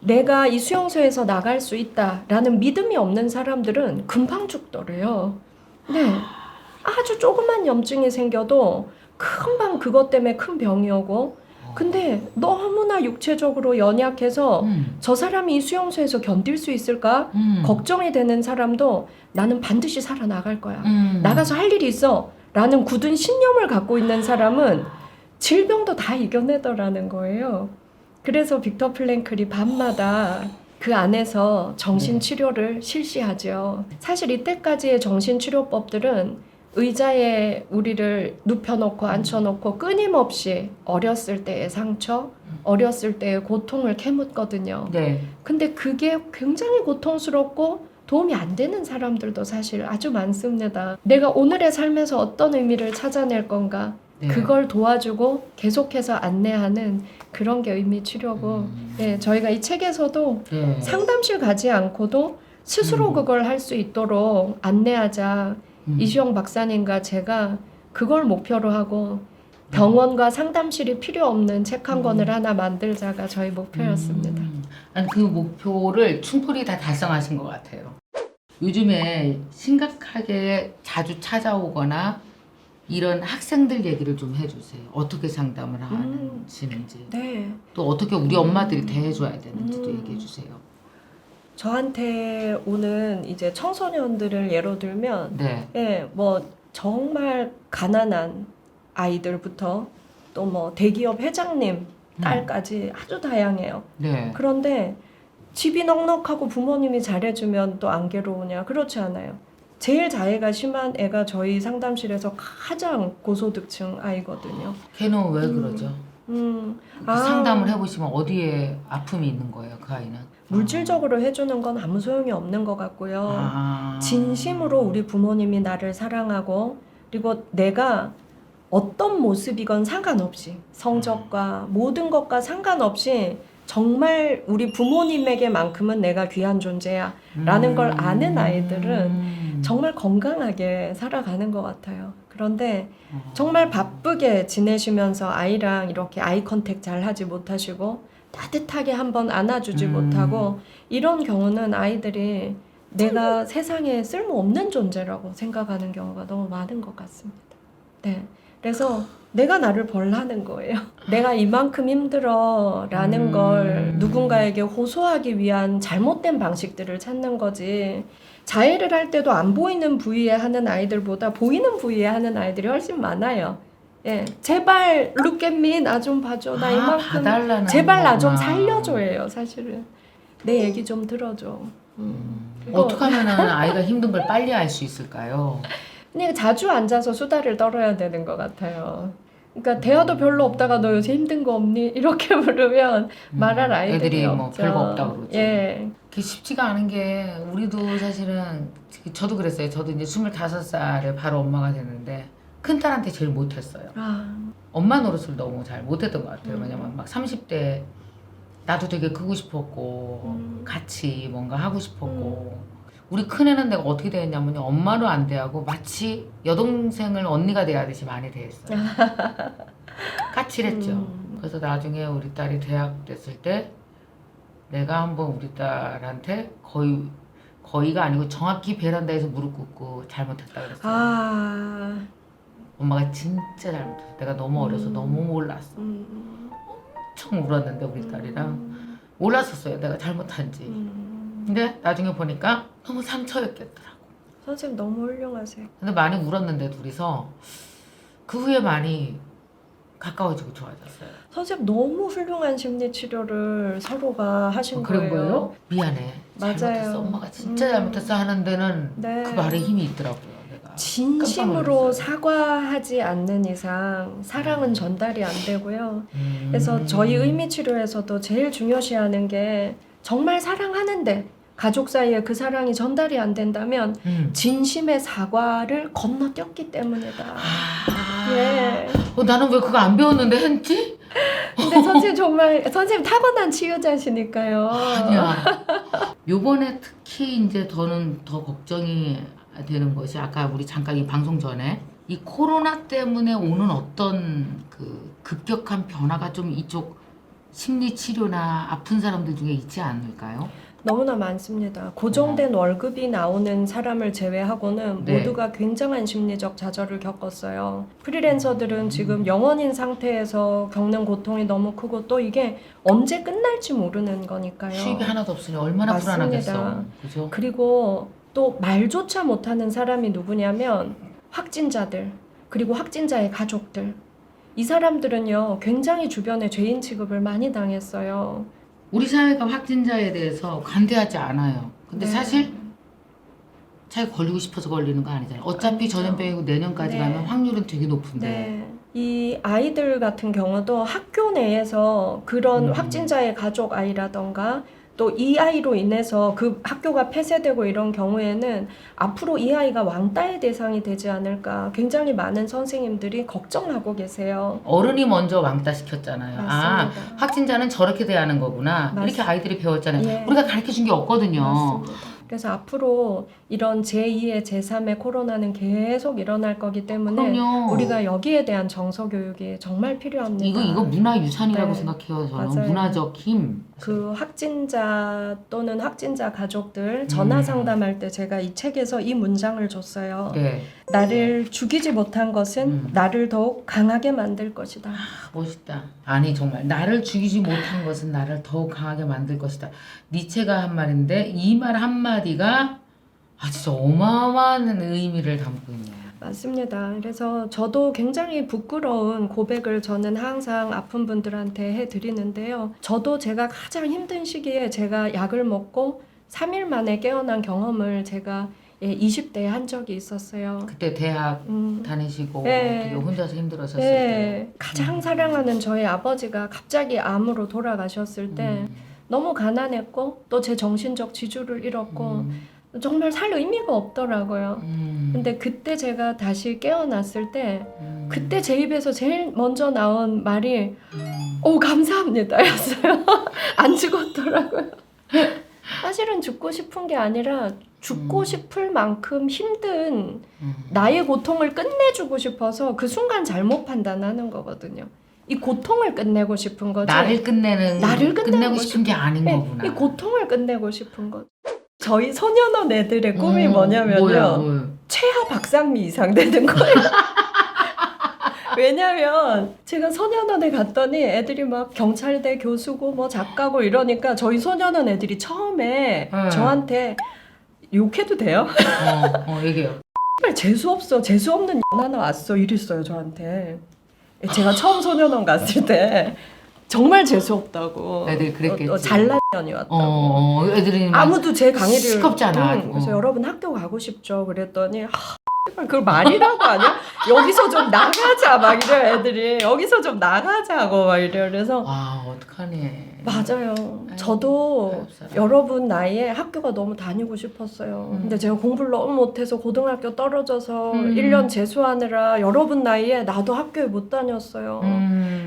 내가 이 수용소에서 나갈 수 있다라는 믿음이 없는 사람들은 금방 죽더래요. 네. 아주 조그만 염증이 생겨도 금방 그것 때문에 큰 병이 오고 근데 너무나 육체적으로 연약해서 저 사람이 이 수용소에서 견딜 수 있을까? 걱정이 되는 사람도 나는 반드시 살아나갈 거야. 나가서 할 일이 있어. 라는 굳은 신념을 갖고 있는 사람은 질병도 다 이겨내더라는 거예요. 그래서 빅터 프랭클이 밤마다 그 안에서 정신치료를 실시하죠. 사실 이때까지의 정신치료법들은 의자에 우리를 눕혀놓고 앉혀놓고 끊임없이 어렸을 때의 상처, 어렸을 때의 고통을 캐묻거든요. 네. 근데 그게 굉장히 고통스럽고 도움이 안 되는 사람들도 사실 아주 많습니다. 내가 오늘의 삶에서 어떤 의미를 찾아낼 건가? 네. 그걸 도와주고 계속해서 안내하는 그런 게 의미 치료고 예, 저희가 이 책에서도 네. 상담실 가지 않고도 스스로 그걸 할 수 있도록 안내하자. 이시영 박사님과 제가 그걸 목표로 하고 병원과 상담실이 필요 없는 책 한 권을 하나 만들자가 저희 목표였습니다. 아니, 그 목표를 충분히 다 달성하신 것 같아요. 요즘에 심각하게 자주 찾아오거나 이런 학생들 얘기를 좀 해주세요. 어떻게 상담을 하시는지. 네. 또 어떻게 우리 엄마들이 대해줘야 되는지도 얘기해주세요. 저한테 오는 이제 청소년들을 예로 들면 네. 예, 뭐 정말 가난한 아이들부터 또 뭐 대기업 회장님 딸까지 아주 다양해요. 네. 그런데 집이 넉넉하고 부모님이 잘해주면 또 안 괴로우냐? 그렇지 않아요. 제일 자해가 심한 애가 저희 상담실에서 가장 고소득층 아이거든요. 걔는 왜 그러죠? 그 상담을 해보시면 어디에 아픔이 있는 거예요, 그 아이는? 물질적으로 해주는 건 아무 소용이 없는 것 같고요. 진심으로 우리 부모님이 나를 사랑하고 그리고 내가 어떤 모습이건 상관없이 성적과 모든 것과 상관없이 정말 우리 부모님에게만큼은 내가 귀한 존재야 라는 걸 아는 아이들은 정말 건강하게 살아가는 것 같아요. 그런데 정말 바쁘게 지내시면서 아이랑 이렇게 아이 컨택 잘 하지 못하시고 따뜻하게 한번 안아주지 못하고 이런 경우는 아이들이 내가 세상에 쓸모없는 존재라고 생각하는 경우가 너무 많은 것 같습니다. 네. 그래서 내가 나를 벌라는 거예요. 내가 이만큼 힘들어 라는 걸 누군가에게 호소하기 위한 잘못된 방식들을 찾는 거지. 자해를 할 때도 안 보이는 부위에 하는 아이들보다 보이는 부위에 하는 아이들이 훨씬 많아요. 예, 제발 look at me, 나 좀 봐줘. 나 이만큼 봐달라는 제발 나 좀 거구나. 살려줘예요. 사실은 내 얘기 좀 들어줘. 그거- 어떻게 하면 아이가 힘든 걸 빨리 알 수 있을까요? 그냥 자주 앉아서 수다를 떨어야 되는 것 같아요. 그러니까 대화도 별로 없다가 너 요새 힘든 거 없니? 이렇게 물으면 말할 아이들이 애들이 없죠. 뭐 별거 없다고 그러죠. 예. 그게 쉽지가 않은 게 우리도 사실은 저도 그랬어요. 저도 이제 25살에 바로 엄마가 됐는데 큰딸한테 제일 못했어요. 아, 엄마 노릇을 너무 잘 못했던 것 같아요. 왜냐면 막 30대 나도 되게 크고 싶었고 같이 뭔가 하고 싶었고 우리 큰애는 내가 어떻게 대했냐면요. 엄마로 안 대하고 마치 여동생을 언니가 대하듯이 많이 대했어요. 까칠했죠. 그래서 나중에 우리 딸이 대학 됐을 때 내가 한번 우리 딸한테 거의가 아니고 정확히 베란다에서 무릎 꿇고 잘못했다 그랬어요. 아, 엄마가 진짜 잘못했어. 내가 너무 어려서 너무 몰랐어. 엄청 울었는데 우리 딸이랑 몰랐었어요. 내가 잘못한지. 근데 나중에 보니까 너무 상처였겠더라고. 선생님 너무 훌륭하세요. 근데 많이 울었는데 둘이서 그 후에 많이 가까워지고 좋아졌어요? 선생님 너무 훌륭한 심리 치료를 서로가 하신 그런 거예요. 거예요? 미안해. 맞아요. 잘못했어. 엄마가 진짜 잘못했어 하는 데는 네. 그 말에 힘이 있더라고요. 내가. 진심으로 깜짝 놀랐어요. 사과하지 않는 이상 사랑은 전달이 안 되고요. 그래서 저희 의미 치료에서도 제일 중요시하는 게 정말 사랑하는데 가족 사이에 그 사랑이 전달이 안 된다면 진심의 사과를 건너뛰었기 때문이다. 예. 나는 왜 그거 안 배웠는데 했지? 근데 선생님 정말 선생님 타고난 치유자시니까요. 아니야. 요번에 특히 이제 저는 더 걱정이 되는 것이 아까 우리 잠깐 이 방송 전에 이 코로나 때문에 오는 어떤 그 급격한 변화가 좀 이쪽 심리 치료나 아픈 사람들 중에 있지 않을까요? 너무나 많습니다. 고정된 월급이 나오는 사람을 제외하고는 네. 모두가 굉장한 심리적 좌절을 겪었어요. 프리랜서들은 지금 영원인 상태에서 겪는 고통이 너무 크고 또 이게 언제 끝날지 모르는 거니까요. 수입이 하나도 없으니 얼마나 맞습니다. 불안하겠어. 그죠? 그리고 또 말조차 못하는 사람이 누구냐면 확진자들 그리고 확진자의 가족들. 이 사람들은요 굉장히 주변에 죄인 취급을 많이 당했어요. 우리 사회가 확진자에 대해서 관대하지 않아요. 근데 네. 사실 자기가 걸리고 싶어서 걸리는 거 아니잖아요. 어차피 그렇죠. 전염병이고 내년까지 네. 가면 확률은 되게 높은데. 네. 이 아이들 같은 경우도 학교 내에서 그런 확진자의 가족 아이라던가 또 이 아이로 인해서 그 학교가 폐쇄되고 이런 경우에는 앞으로 이 아이가 왕따의 대상이 되지 않을까 굉장히 많은 선생님들이 걱정하고 계세요. 어른이 먼저 왕따 시켰잖아요. 맞습니다. 확진자는 저렇게 대하는 거구나. 이렇게 맞습니다. 아이들이 배웠잖아요. 예. 우리가 가르쳐준 게 없거든요. 맞습니다. 그래서 앞으로 이런 제2의 제3의 코로나는 계속 일어날 거기 때문에 그럼요. 우리가 여기에 대한 정서 교육이 정말 필요합니다. 이거 문화유산이라고 네. 생각해요. 저는 맞아요. 문화적 힘. 그 확진자 또는 확진자 가족들 전화 상담할 때 제가 이 책에서 이 문장을 줬어요. 네. 나를 죽이지 못한 것은 나를 더욱 강하게 만들 것이다. 멋있다. 아니 정말 나를 죽이지 못한 것은 나를 더욱 강하게 만들 것이다. 니체가 한 말인데 이 말 한마디가 진짜 어마어마한 의미를 담고 있네요. 맞습니다. 그래서 저도 굉장히 부끄러운 고백을 저는 항상 아픈 분들한테 해드리는데요. 저도 제가 가장 힘든 시기에 제가 약을 먹고 3일 만에 깨어난 경험을 제가 20대에 한 적이 있었어요. 그때 대학 다니시고 네. 되게 혼자서 힘들었었을 때. 네, 가장 사랑하는 저희 아버지가 갑자기 암으로 돌아가셨을 때 너무 가난했고 또 제 정신적 지주를 잃었고 정말 살 의미가 없더라고요. 근데 그때 제가 다시 깨어났을 때 그때 제 입에서 제일 먼저 나온 말이 오 감사합니다 였어요. 안 죽었더라고요. 사실은 죽고 싶은 게 아니라 죽고 싶을 만큼 힘든 나의 고통을 끝내주고 싶어서 그 순간 잘못 판단하는 거거든요. 이 고통을 끝내고 싶은 거지. 나를 끝내고 끝내고 싶은 게 아닌 네, 거구나. 이 고통을 끝내고 싶은 거. 저희 소년원 애들의 꿈이 뭐냐면요. 뭐야. 최하 박상미 이상 되는 거예요. 왜냐면 제가 소년원에 갔더니 애들이 막 경찰대 교수고 뭐 작가고 이러니까 저희 소년원 애들이 처음에 저한테 욕해도 돼요? 얘기해요. 정말 재수없어. 재수없는 년 하나 왔어. 이랬어요 저한테. 제가 처음 소년원 갔을 때 정말 재수없다고. 애들이 그랬겠지. 잘난 년이 왔다고. 애들이 막 아무도 제 강의를 시끄럽잖아. 그래서 여러분 학교 가고 싶죠. 그랬더니 그걸 말이라고 하냐? 여기서 좀 나가자 막 이래 애들이 여기서 좀 나가자고 막 이래. 그래서 어떡하니. 맞아요. 저도 여러분 나이에 학교가 너무 다니고 싶었어요. 근데 제가 공부를 너무 못해서 고등학교 떨어져서 1년 재수하느라 여러분 나이에 나도 학교에 못 다녔어요.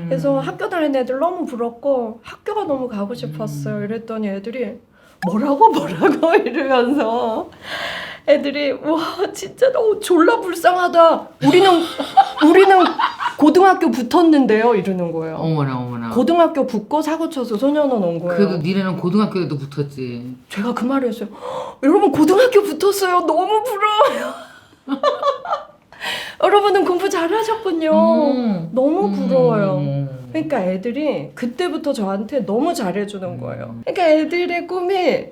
그래서 학교 다니는 애들 너무 부럽고 학교가 너무 가고 싶었어요. 이랬더니 애들이 뭐라고 이러면서 애들이 와 진짜 너무 졸라 불쌍하다. 우리는 고등학교 붙었는데요 이러는 거예요. 어머나. 고등학교 붙고 사고 쳐서 소년원 온 거예요. 그래도 니네는 고등학교에도 붙었지. 제가 그 말을 했어요. 여러분 고등학교 붙었어요. 너무 부러워요. 여러분은 공부 잘하셨군요. 너무 부러워요. 그러니까 애들이 그때부터 저한테 너무 잘해주는 거예요. 그러니까 애들의 꿈이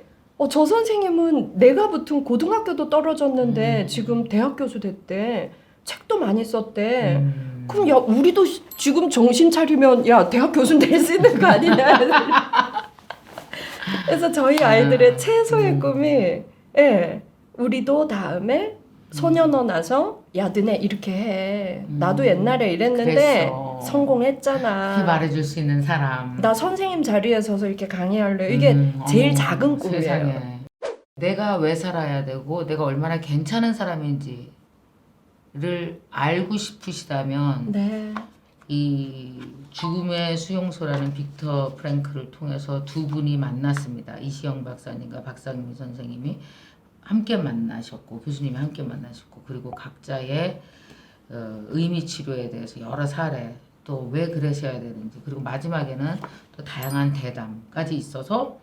저 선생님은 내가 붙은 고등학교도 떨어졌는데 지금 대학 교수 됐대. 책도 많이 썼대. 그럼 야 우리도 지금 정신 차리면 야 대학 교수 될 수 있는 거 아니냐. 그래서 저희 아이들의 최소의 꿈이 예 우리도 다음에 소년원 와서 야 너네 이렇게 해. 나도 옛날에 이랬는데 그랬어. 성공했잖아. 그렇게 말해줄 수 있는 사람. 나 선생님 자리에 서서 이렇게 강의할래. 이게 제일 어머, 작은 꿈이에요. 세상에. 내가 왜 살아야 되고 내가 얼마나 괜찮은 사람인지를 알고 싶으시다면 네. 이 죽음의 수용소라는 빅터 프랭클을 통해서 두 분이 만났습니다. 이시영 박사님과 박상미 선생님이 함께 만나셨고 교수님이 함께 만나셨고 그리고 각자의 의미 치료에 대해서 여러 사례 또 왜 그러셔야 되는지 그리고 마지막에는 또 다양한 대담까지 있어서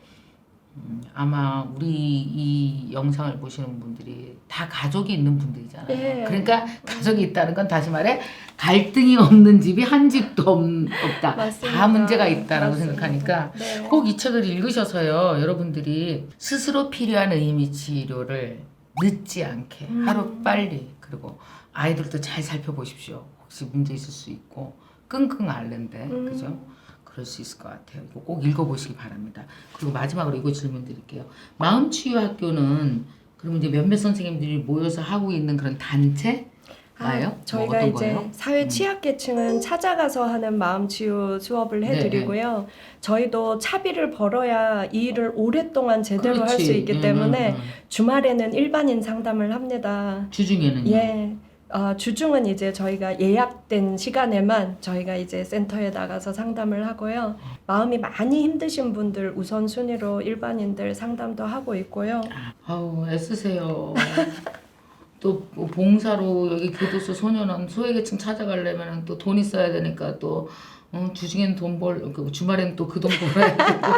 아마 우리 이 영상을 보시는 분들이 다 가족이 있는 분들이잖아요. 예. 그러니까 가족이 있다는 건 다시 말해 갈등이 없는 집이 한 집도 없다. 맞습니다. 다 문제가 있다라고 맞습니다. 생각하니까 네. 꼭 이 책을 읽으셔서요. 여러분들이 스스로 필요한 의미 치료를 늦지 않게 하루 빨리 그리고 아이들도 잘 살펴보십시오. 혹시 문제 있을 수 있고 끙끙 앓는데 그죠? 그럴 수 있을 것 같아요. 이거 꼭 읽어보시기 바랍니다. 그리고 마지막으로 이거 질문 드릴게요. 마음치유학교는 그러면 이제 몇몇 선생님들이 모여서 하고 있는 그런 단체? 나요? 저희가 어떤 이제 거예요? 사회 취약계층은 찾아가서 하는 마음치유 수업을 해드리고요. 저희도 차비를 벌어야 이 일을 오랫동안 제대로 할 수 그렇지. 있기 때문에 주말에는 일반인 상담을 합니다. 주중에는요? 예. 주중은 이제 저희가 예약된 시간에만 저희가 이제 센터에 나가서 상담을 하고요. 마음이 많이 힘드신 분들 우선순위로 일반인들 상담도 하고 있고요. 아우 애쓰세요. 또 봉사로 여기 교도소 소년원 소외계층 찾아가려면 또 돈 있어야 되니까 또 주중엔 주말엔 또 그 돈 벌어야 되고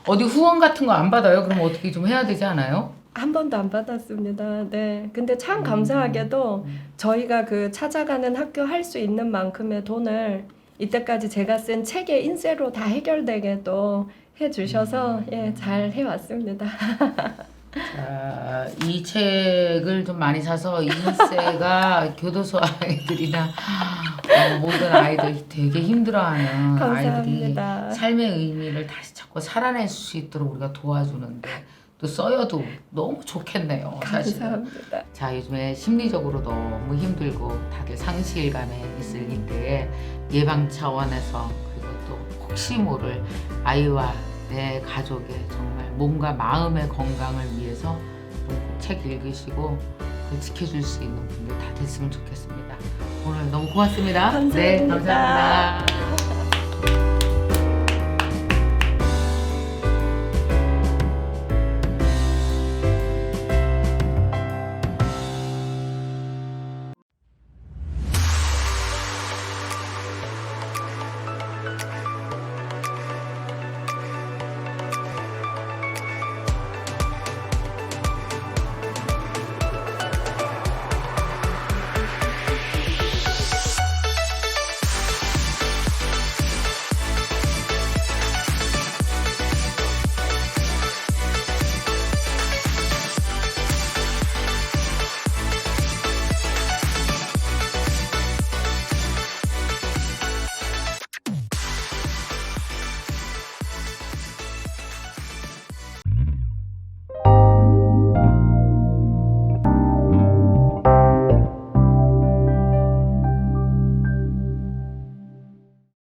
어디 후원 같은 거 안 받아요? 그럼 어떻게 좀 해야 되지 않아요? 한 번도 안 받았습니다. 네. 근데 참 감사하게도 저희가 그 찾아가는 학교 할 수 있는 만큼의 돈을 이때까지 제가 쓴 책의 인세로 다 해결되게 또 해주셔서 예, 잘 해왔습니다. 자, 이 책을 좀 많이 사서 인세가 교도소 아이들이나 모든 아이들 되게 힘들어하는 감사합니다. 아이들이 삶의 의미를 다시 찾고 살아낼 수 있도록 우리가 도와주는데 또 써여도 너무 좋겠네요. 사실은. 감사합니다. 자, 요즘에 심리적으로 너무 힘들고 다들 상실감에 있을 이때에 예방 차원에서 그리고 또 혹시 모를 아이와 내 가족의 정말 몸과 마음의 건강을 위해서 책 읽으시고 그 지켜줄 수 있는 분들 다 됐으면 좋겠습니다. 오늘 너무 고맙습니다. 감사합니다. 네, 감사합니다.